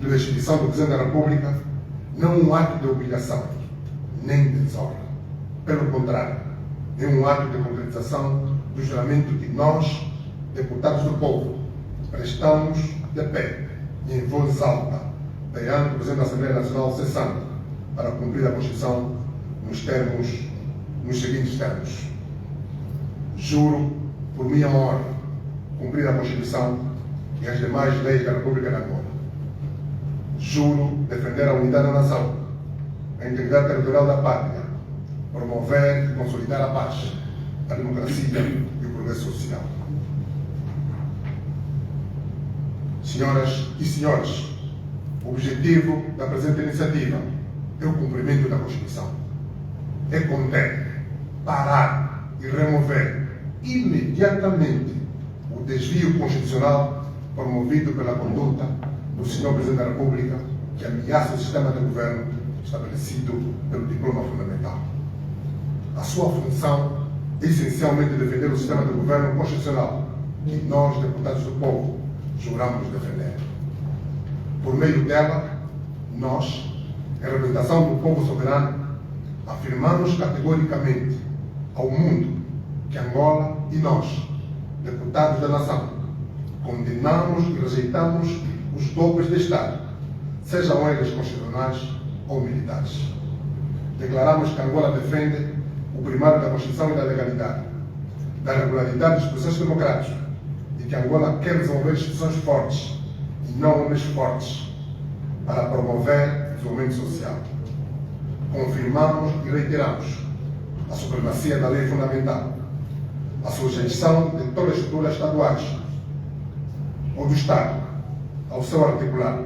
de destituição do Presidente da República não é um ato de obrigação, nem de desordem. Pelo contrário, é um ato de concretização do juramento que nós, deputados do povo, prestamos de pé e em voz alta, perante o Presidente da Assembleia Nacional cessante, para cumprir a Constituição nos seguintes termos. Juro, por minha honra, cumprir a Constituição e as demais leis da República de Angola. Juro defender a unidade da nação, a integridade territorial da pátria, promover e consolidar a paz, a democracia e o progresso social. Senhoras e senhores, o objetivo da presente iniciativa é o cumprimento da Constituição. É conter, parar e remover imediatamente o desvio constitucional promovido pela conduta do Sr. Presidente da República que ameaça o sistema de governo estabelecido pelo diploma fundamental. A sua função é essencialmente defender o sistema de governo constitucional que nós, deputados do povo, juramos defender. Por meio dela, nós, em representação do povo soberano, afirmamos categoricamente ao mundo que Angola e nós, deputados da nação, condenamos e rejeitamos os golpes de Estado, sejam eles constitucionais ou militares. Declaramos que Angola defende o primário da Constituição e da legalidade, da regularidade dos processos democráticos e que Angola quer desenvolver instituições fortes e não homens fortes para promover o desenvolvimento social. Confirmamos e reiteramos a supremacia da lei fundamental, a sujeição de todas as estruturas estaduais ou do Estado ao seu articulado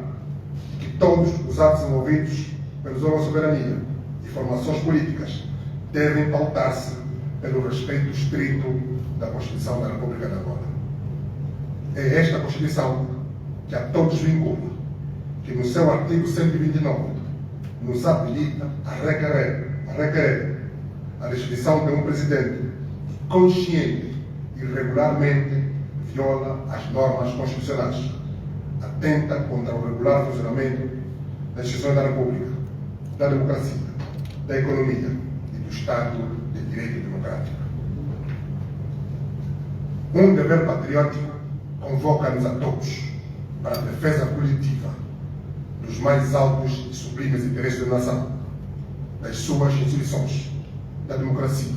e que todos os atos envolvidos pelos órgãos de soberania e formações políticas devem pautar-se pelo respeito estrito da Constituição da República de Angola. É esta Constituição que a todos vincula, que no seu artigo 129 nos habilita a requerer a destituição de um presidente que consciente e regularmente viola as normas constitucionais, atenta contra o regular funcionamento das instituições da República, da democracia, da economia e do Estado de Direito Democrático. Um dever patriótico convoca-nos a todos para a defesa coletiva dos mais altos e sublimes interesses da nação, das suas instituições, da democracia,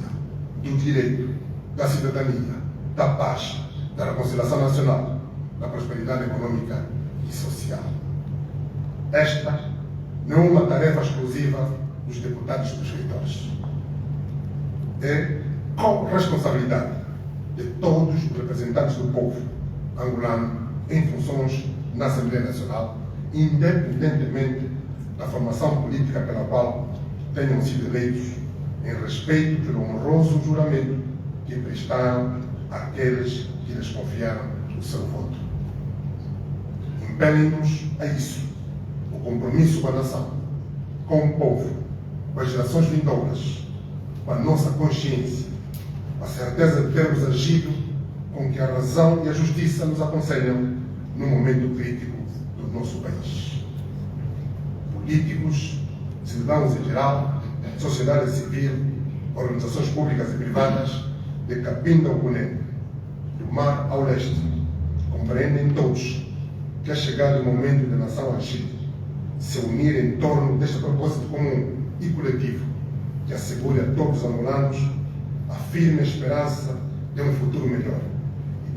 do direito, da cidadania, da paz, da reconciliação nacional, da prosperidade econômica e social. Esta não é uma tarefa exclusiva dos deputados e dos eleitores. É com responsabilidade de todos os representantes do povo angolano em funções na Assembleia Nacional, independentemente da formação política pela qual tenham sido eleitos, em respeito pelo honroso juramento que prestaram àqueles que lhes confiaram o seu voto. Impelem-nos a isso, o compromisso com a nação, com o povo, com as gerações vindouras, com a nossa consciência, com a certeza de termos agido com que a razão e a justiça nos aconselham num momento crítico do nosso país. Políticos, cidadãos em geral, sociedade civil, organizações públicas e privadas, de Cabinda ao Cunene, do mar ao leste, compreendem todos que é chegado o momento da nação agir, se unir em torno deste propósito comum e coletivo que assegure a todos os angolanos a firme esperança de um futuro melhor e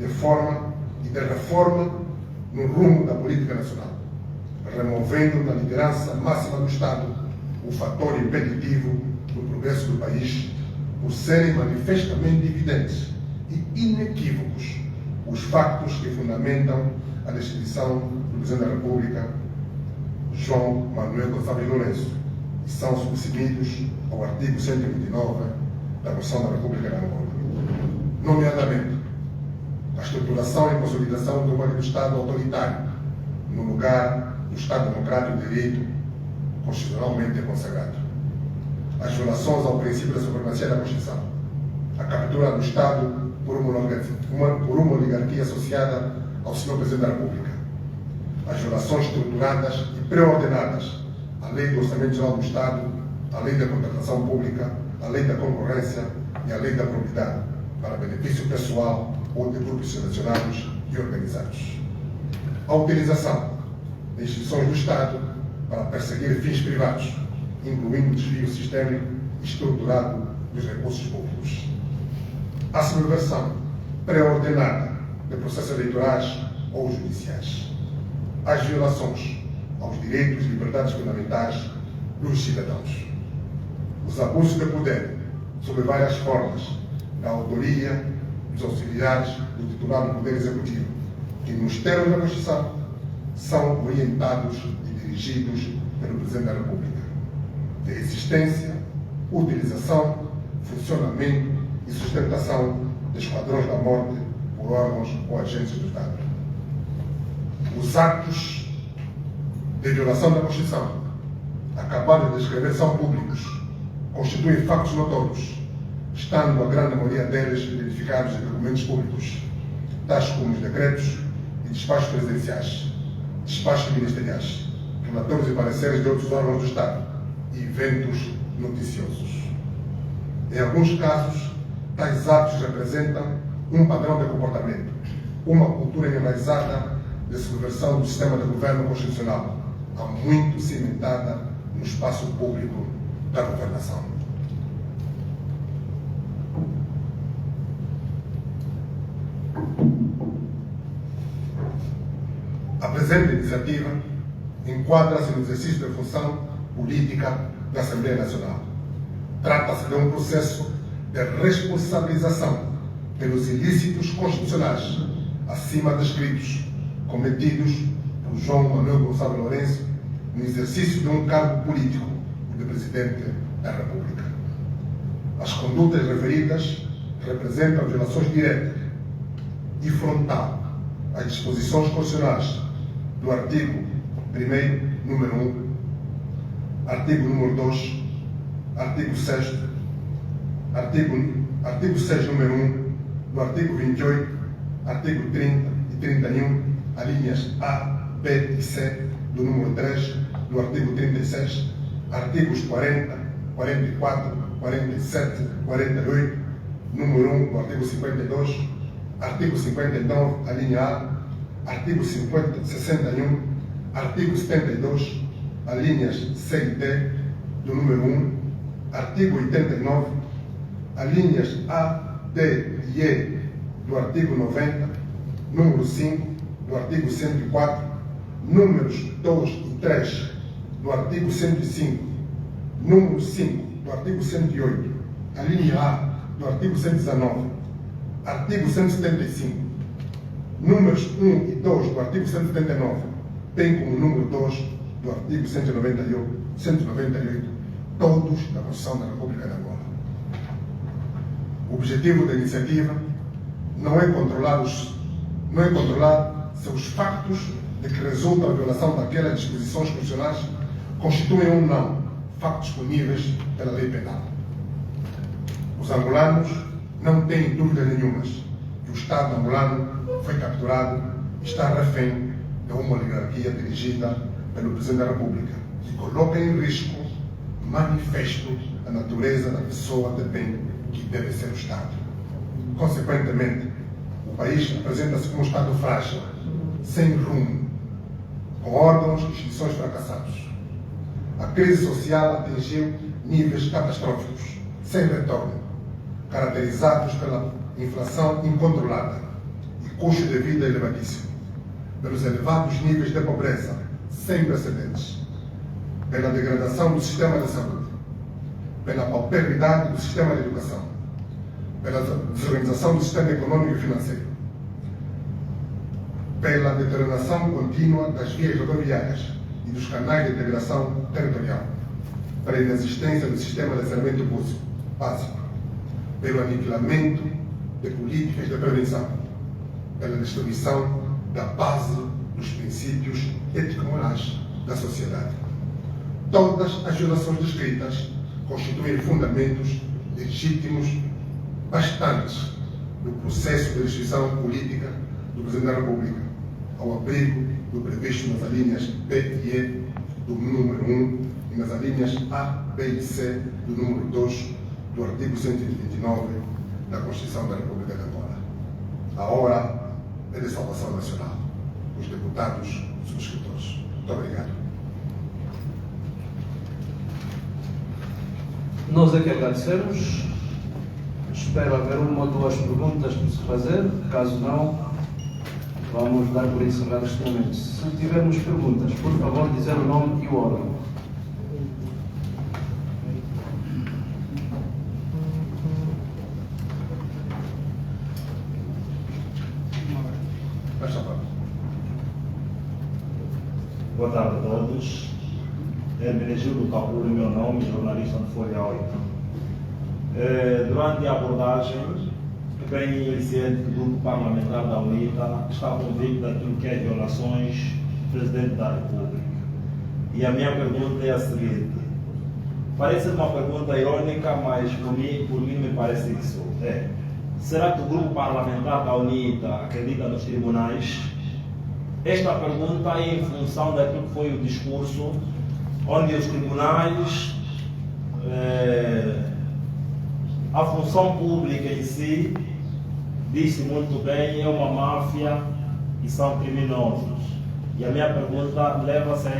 de reforma no rumo da política nacional, removendo da liderança máxima do Estado o fator impeditivo do progresso do país, por serem manifestamente evidentes e inequívocos os factos que fundamentam a destituição do Presidente da República, João Manuel Gonçalves Lourenço, e são subsumidos ao artigo 129 da Constituição da República de Angola, nomeadamente a estruturação e consolidação do modelo de Estado autoritário no lugar do Estado democrático de direito constitucionalmente consagrado, as violações ao princípio da supremacia da Constituição, a captura do Estado por uma oligarquia associada ao Sr. Presidente da República, as violações estruturadas e pré-ordenadas à Lei do Orçamento Geral do Estado, à Lei da Contratação Pública, à Lei da Concorrência e à Lei da Propriedade, para benefício pessoal ou de grupos selecionados e organizados. A utilização de instituições do Estado para perseguir fins privados, incluindo o desvio sistémico e estruturado dos recursos públicos. A subversão pré-ordenada de processos eleitorais ou judiciais. As violações aos direitos e liberdades fundamentais dos cidadãos. Os abusos de poder, sob várias formas, da autoria dos auxiliares do titular do Poder Executivo, que nos termos da Constituição são orientados e dirigidos pelo Presidente da República, de existência, utilização, funcionamento e sustentação de esquadrões da morte por órgãos ou agentes do Estado. Os atos de violação da Constituição, acabados de descrever, são públicos, constituem factos notórios, estando a grande maioria deles identificados em documentos públicos, tais como os decretos e despachos presidenciais, despachos ministeriais, relatórios e pareceres de outros órgãos do Estado e eventos noticiosos. Em alguns casos, tais atos representam um padrão de comportamento, uma cultura enraizada de subversão do sistema de governo constitucional, há muito cimentada no espaço público da governação. A presente iniciativa enquadra-se no exercício da função política da Assembleia Nacional. Trata-se de um processo de responsabilização pelos ilícitos constitucionais acima descritos, cometidos por João Manuel Gonçalves Lourenço no exercício de um cargo político, o de Presidente da República. As condutas referidas representam violações diretas e frontal às disposições constitucionais do artigo 1º, número 1, artigo número 2, artigo 6, artigo 6, número 1, no artigo 28, artigo 30 e 31, alíneas A, B e C, do número 3, do artigo 36, artigos 40, 44, 47, 48, número 1 do artigo 52, artigo 59, a linha A, artigo 61, artigo 72, alíneas C e D, do número 1, artigo 89, alíneas A, D e E, do artigo 90, número 5, do artigo 104, números 2 e 3, do artigo 105, número 5, do artigo 108, a linha A, do artigo 119, artigo 175, números 1 e 2 do artigo 179, bem como o número 2 do artigo 198, todos da Constituição da República de Angola. O objetivo da iniciativa não é controlar se os factos de que resulta a violação daquelas disposições constitucionais constituem ou não factos puníveis pela lei penal. Os angolanos não têm dúvidas nenhumas que o Estado angolano foi capturado e está refém de uma oligarquia dirigida pelo Presidente da República, que coloca em risco manifesto a natureza da pessoa de bem que deve ser o Estado. Consequentemente, o país apresenta-se como um Estado frágil, sem rumo, com órgãos e instituições fracassados. A crise social atingiu níveis catastróficos, sem retorno, caracterizados pela inflação incontrolada e custo de vida elevadíssimo, pelos elevados níveis de pobreza sem precedentes, pela degradação do sistema de saúde, pela pauperdade do sistema de educação, pela desorganização do sistema econômico e financeiro, pela deterioração contínua das vias rodoviárias e dos canais de integração territorial, pela inexistência do sistema de saneamento básico, pelo aniquilamento de políticas de prevenção, pela destruição da base dos princípios ético-morais da sociedade. Todas as violações descritas constituem fundamentos legítimos bastantes no processo de destruição política do Presidente da República, ao abrigo do previsto nas alíneas B e E do número 1 e nas alíneas A, B e C do número 2 do artigo 129 da Constituição da República de Angola. A hora é de salvação nacional. Os deputados subscritores. Muito obrigado. Nós é que agradecemos. Espero haver uma ou duas perguntas para se fazer. Caso não, vamos dar por encerrado este momento. Se tivermos perguntas, por favor, dizer o nome e o órgão. Boa tarde a todos. Hermenegildo Capullo, meu nome, jornalista de Folha 8. Durante a abordagem, bem ciente que o grupo parlamentar da UNITA está convicto daquilo que é violações do Presidente da República. E a minha pergunta é a seguinte. Parece uma pergunta irônica, mas por mim me parece isso. Será que o grupo parlamentar da UNITA acredita nos tribunais? Esta pergunta é em função daquilo que foi o discurso, onde os tribunais, a função pública em si, disse muito bem, é uma máfia e são criminosos. E a minha pergunta leva-se a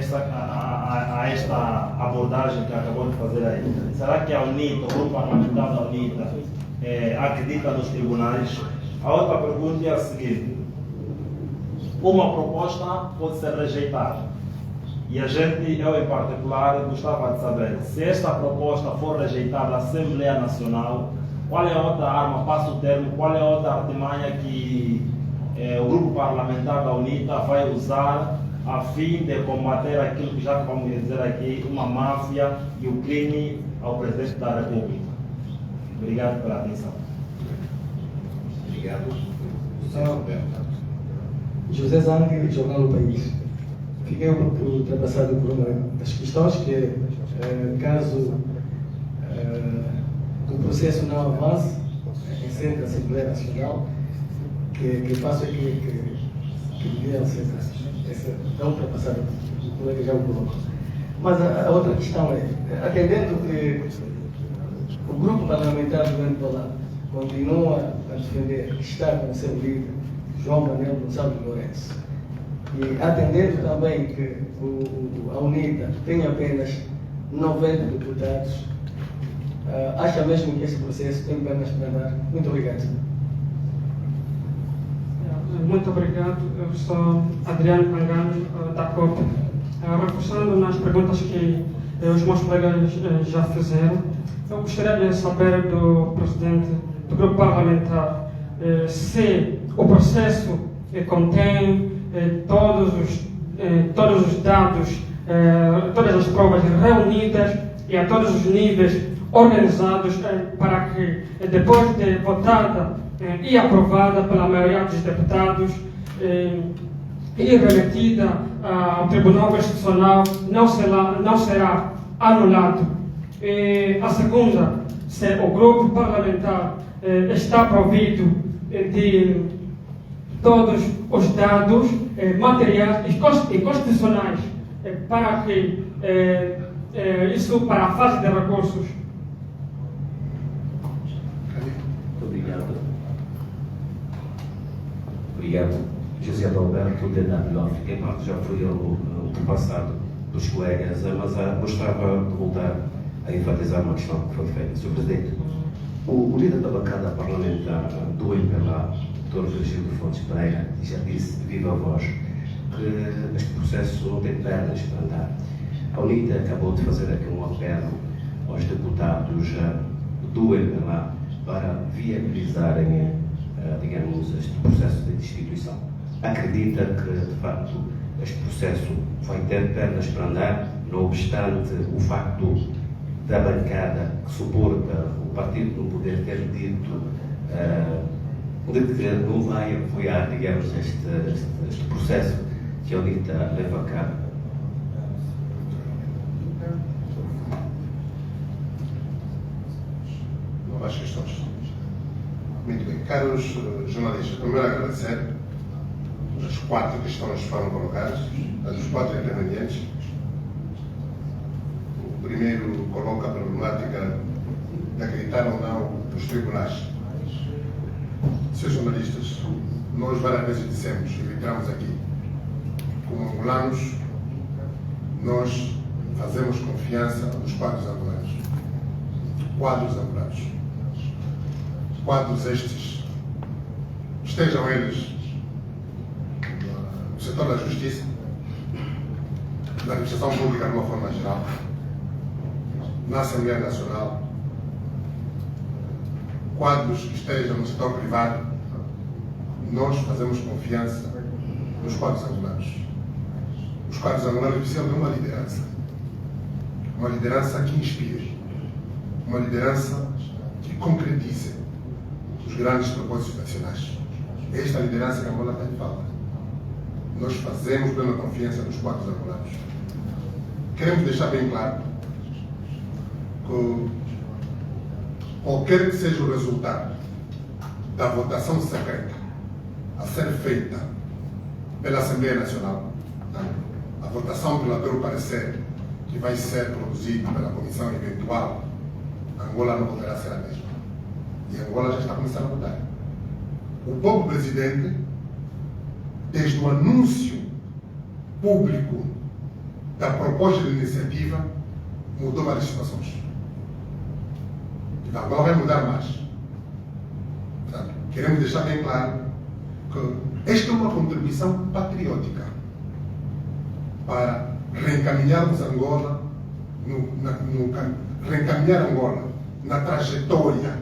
esta abordagem que acabou de fazer aí. Será que a UNITA, o grupo parlamentar da UNITA, acredita nos tribunais? A outra pergunta é a seguinte. Uma proposta pode ser rejeitada. E a gente, eu em particular, gostava de saber, se esta proposta for rejeitada à Assembleia Nacional, qual é a outra arma, passo o termo, qual é a outra artimanha que o grupo parlamentar da UNITA vai usar a fim de combater aquilo que já vamos dizer aqui, uma máfia e o crime ao Presidente da República. Obrigado pela atenção. Obrigado. José Zangue, Jornal do País. Fiquei ultrapassado por uma das questões que, caso o processo não avance, em sede da Assembleia Nacional, que faço aqui que devia ser essa ultrapassada, o colega já o colocou. Mas a outra questão é, atendendo que o grupo parlamentar do Venezuela continua a defender que está com o seu líder, João Manuel Gonçalves Lourenço, e atendendo também que a UNITA tem apenas 90 deputados, acha mesmo que esse processo tem pernas para andar? Muito obrigado. Muito obrigado. Eu sou Adriano Pangano, da COP. Reforçando nas perguntas que os meus colegas já fizeram, eu gostaria de saber do presidente do grupo parlamentar se o processo contém todos os dados, todas as provas reunidas e a todos os níveis organizados para que, depois de votada e aprovada pela maioria dos deputados e remetida ao Tribunal Constitucional, não será anulado. A segunda, se o grupo parlamentar está provido de todos os dados materiais e constitucionais para que isso para a fase de recursos. Obrigado. José Adalberto, DW África. Em parte já foi ultrapassado dos colegas, mas gostava de voltar a enfatizar uma questão que foi feita. Sr. Presidente, o líder da bancada parlamentar do MPLA, Dr. Virgílio Fontes Pereira, já disse de viva voz que este processo não tem pernas para andar. A UNITA acabou de fazer aqui um apelo aos deputados do MPLA para viabilizarem, digamos, este processo de destituição. Acredita que, de facto, este processo vai ter pernas para andar, não obstante o facto da bancada que suporta o partido no poder ter dito de que não vai apoiar, digamos, este processo que a UNITA leva a cabo? Novas questões. Muito bem. Caros jornalistas, primeiro agradecer as 4 questões que foram colocadas, as dos 4 intervenientes. O primeiro coloca a problemática de acreditar ou não nos tribunais. Senhores jornalistas, nós várias vezes dissemos e reiteramos aqui, como angolanos, nós fazemos confiança nos quadros angolanos. Quadros angolanos. Quadros estes, estejam eles no setor da justiça, na administração pública de uma forma geral, na Assembleia Nacional, quadros que estejam no setor privado, nós fazemos confiança nos quadros angolanos. Os quadros angolanos precisam de uma liderança que inspire, uma liderança que concretize os grandes propósitos nacionais. É esta liderança que a Angola tem falta. Nós fazemos plena confiança nos quadros angolanos. queremos deixar bem claro que qualquer que seja o resultado da votação secreta a ser feita pela Assembleia Nacional, a votação do relator parecer que vai ser produzido pela comissão eventual, Angola não poderá ser a mesma. E Angola já está começando a mudar. O próprio presidente, desde o anúncio público da proposta de iniciativa, mudou várias situações. Então, agora vai mudar mais. Portanto, queremos deixar bem claro que esta é uma contribuição patriótica para reencaminharmos Angola reencaminhar Angola na trajetória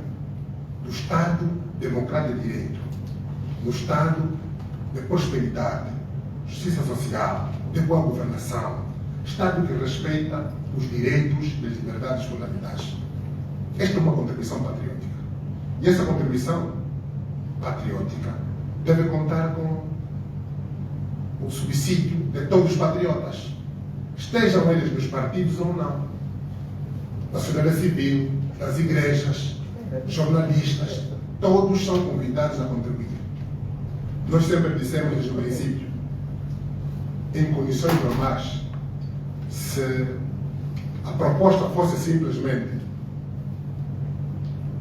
do Estado democrático de direito, no Estado de prosperidade, justiça social, de boa governação, Estado que respeita os direitos e as liberdades fundamentais. Esta é uma contribuição patriótica. E essa contribuição patriótica deve contar com o subsídio de todos os patriotas, estejam eles nos partidos ou não, da sociedade civil, das igrejas, jornalistas, todos são convidados a contribuir. Nós sempre dissemos desde o princípio, em condições normais, se a proposta fosse simplesmente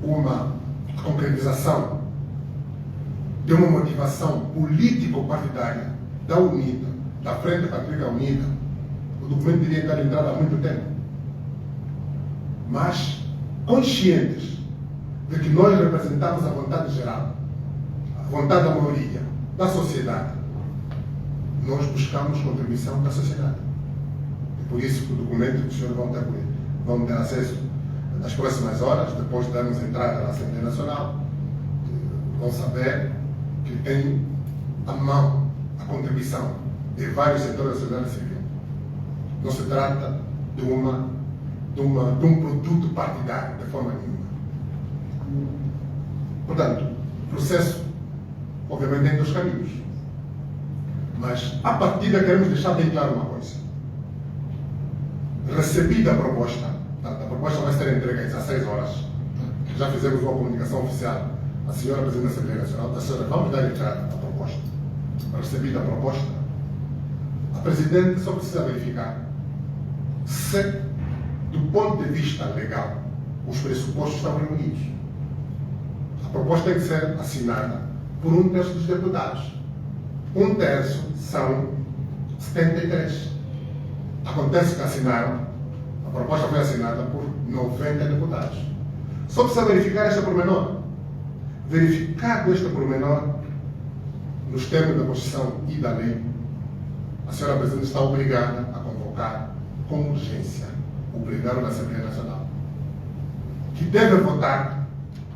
uma concretização de uma motivação político-partidária da UNITA, da Frente Patriótica Unida, o documento teria estado entrado há muito tempo. Mas, conscientes de que nós representamos a vontade geral, a vontade da maioria, da sociedade, nós buscamos contribuição da sociedade. E por isso que o documento que os senhores vão ter acesso nas próximas horas, depois de darmos entrada na Assembleia Nacional, vão saber que tem à mão a contribuição de vários setores da sociedade civil. Não se trata de um produto partidário, de forma nenhuma. Portanto, o processo, obviamente, tem dois caminhos. Mas, à partida, queremos deixar bem claro uma coisa. Recebida a proposta vai ser entregue às 16 horas. Já fizemos uma comunicação oficial à senhora Presidente da Assembleia Nacional. A senhora, vamos dar entrada à proposta. Recebida a proposta, a Presidente só precisa verificar se, do ponto de vista legal, os pressupostos estão reunidos. A proposta tem que ser assinada por 1/3 dos deputados. 1/3 são 73. Acontece que a proposta foi assinada por 90 deputados. Só precisa verificar este pormenor. Verificado este pormenor, nos termos da Constituição e da lei, a senhora Presidente está obrigada a convocar com urgência o plenário da Assembleia Nacional, que deve votar,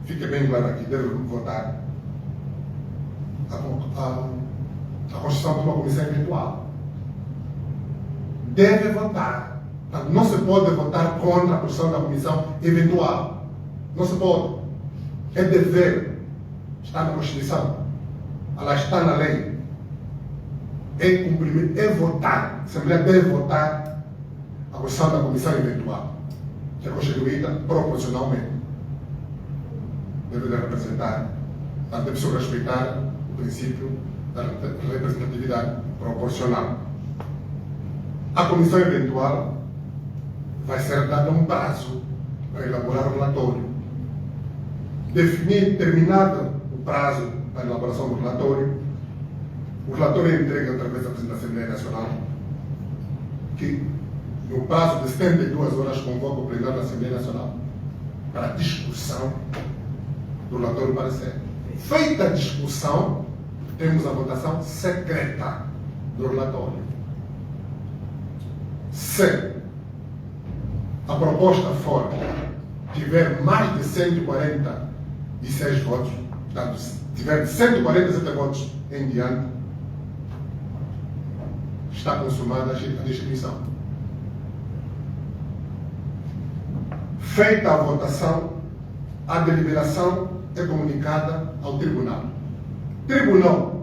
fique bem claro aqui, deve votar a Constituição de uma comissão eventual. Deve votar. Não se pode votar contra a Constituição da comissão eventual. Não se pode. É dever. Está na Constituição. Ela está na lei. É cumprimento, é votar. A Assembleia deve votar a Constituição da comissão eventual, que é constituída proporcionalmente. Deve representar, deve respeitar o princípio da representatividade proporcional. A comissão eventual vai ser dado um prazo para elaborar o relatório. Terminado o prazo para a elaboração do relatório, o relatório é entregue outra vez à Presidente da Assembleia Nacional, que no prazo de 72 horas convoca o plenário da Assembleia Nacional para a discussão do relatório parecer. Feita a discussão, temos a votação secreta do relatório. Se a proposta tiver mais de 146 votos, portanto, se tiver 147 votos em diante, está consumada a distribuição. Feita a votação, a deliberação é comunicada ao Tribunal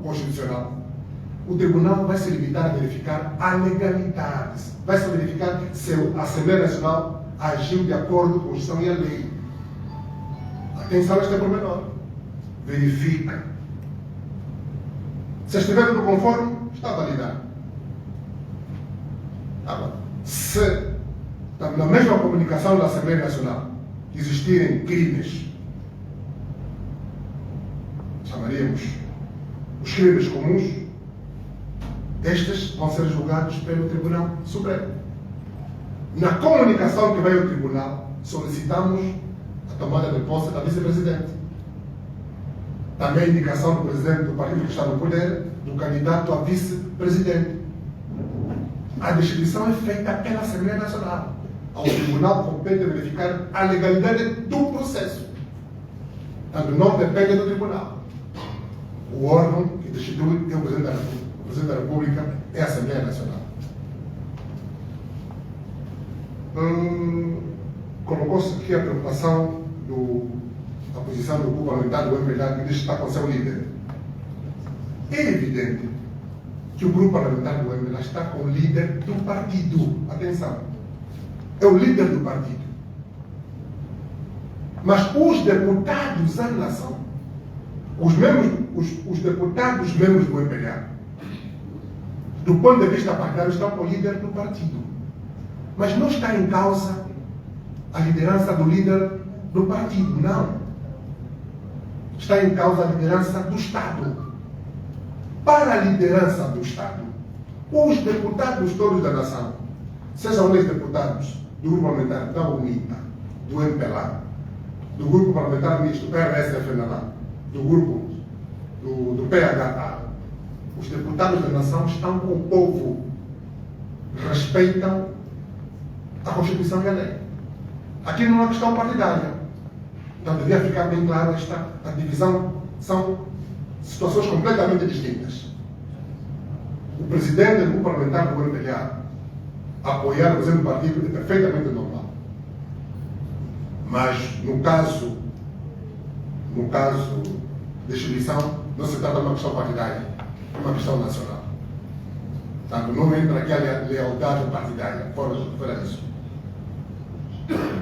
Constitucional. o tribunal vai se limitar a verificar a legalidade, vai se verificar se a Assembleia Nacional agiu de acordo com a Constituição e a lei. Atenção a este pormenor. Verifica. Se estiver tudo conforme, está validado. Agora, se na mesma comunicação da Assembleia Nacional existirem crimes, chamaríamos os crimes comuns, estes vão ser julgados pelo Tribunal Supremo. Na comunicação que veio ao Tribunal, solicitamos a tomada de posse da vice-presidente. Também a indicação do presidente do partido que está no poder, do candidato a vice-presidente. A distribuição é feita pela Assembleia Nacional. Ao Tribunal compete verificar a legalidade do processo. Portanto, não depende do Tribunal. O órgão que destitui é o Presidente da República. O Presidente da República é a Assembleia Nacional. Colocou-se aqui a preocupação da posição do grupo parlamentar do MPLA que diz que está com seu líder. É evidente que o grupo parlamentar do MPLA está com o líder do partido. Atenção. É o líder do partido. Mas os deputados da nação, os deputados membros do MPLA, do ponto de vista partidário, estão com o líder do partido. Mas não está em causa a liderança do líder do partido, não. Está em causa a liderança do Estado. Para a liderança do Estado, os deputados todos da nação, sejam eles deputados do grupo parlamentar da UNITA, do MPLA, do grupo parlamentar misto PRS-FNLA, do grupo do PHA, os deputados da nação estão com o povo, respeitam a Constituição e a lei. Aqui não é uma questão partidária. Então devia ficar bem claro a divisão. São situações completamente distintas. O presidente do grupo parlamentar do MPLA apoiar o presidente do partido é perfeitamente normal. Mas no caso de distribuição, não se trata de uma questão partidária, é uma questão nacional. Portanto, não entra aqui a lealdade partidária, fora disso.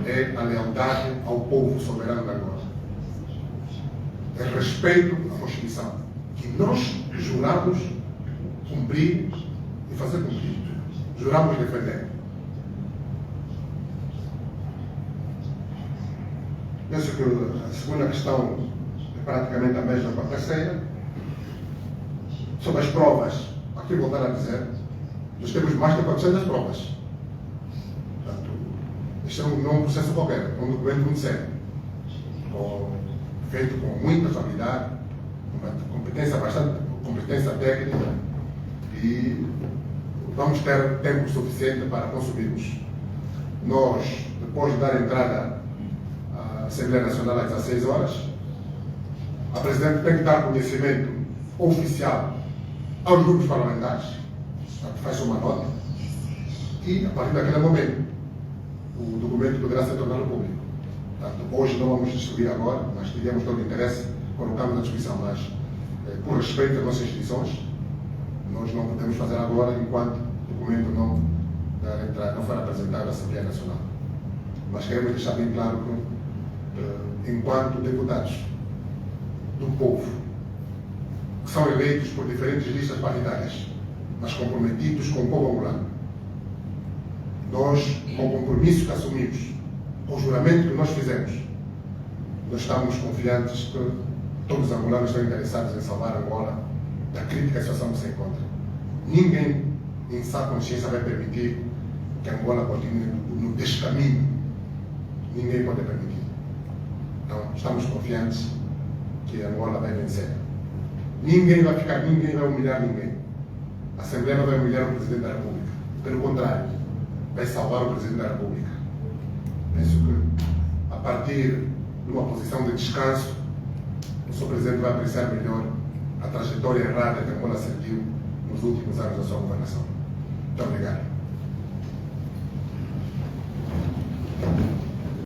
É a lealdade ao povo soberano da Angola. É respeito à Constituição, que nós juramos cumprir e fazer cumprir. Juramos defender. Penso que a segunda questão é praticamente a mesma com a terceira. Sobre as provas, aqui voltar a dizer, nós temos mais de 400 provas. Portanto, este não é um processo qualquer, é um documento muito sério, feito com muita habilidade, uma competência técnica, e vamos ter tempo suficiente para consumirmos. Nós, depois de dar entrada à Assembleia Nacional às 16 horas, a Presidente tem que dar conhecimento oficial aos grupos parlamentares, faz uma nota, e a partir daquele momento o documento poderá ser tornado público. Portanto, hoje não vamos distribuir agora, mas tivemos todo o interesse, colocamos à disposição, mas por respeito às nossas instituições, nós não podemos fazer agora enquanto o documento não for apresentado à Assembleia Nacional. Mas queremos deixar bem claro que, enquanto deputados do povo, que são eleitos por diferentes listas partidárias, mas comprometidos com o povo angolano, nós, com o compromisso que assumimos, com o juramento que nós fizemos, nós estamos confiantes que todos os angolanos estão interessados em salvar Angola da crítica situação que se encontra. Ninguém, em sã consciência, vai permitir que Angola continue no descaminho. Ninguém pode permitir. Então, estamos confiantes que Angola vai vencer. Ninguém vai humilhar ninguém. A Assembleia não vai humilhar o Presidente da República. Pelo contrário, vai salvar o Presidente da República. Penso que, a partir de uma posição de descanso, o Sr. Presidente vai apreciar melhor a trajetória errada que Angola seguiu nos últimos anos da sua governação. Muito obrigado.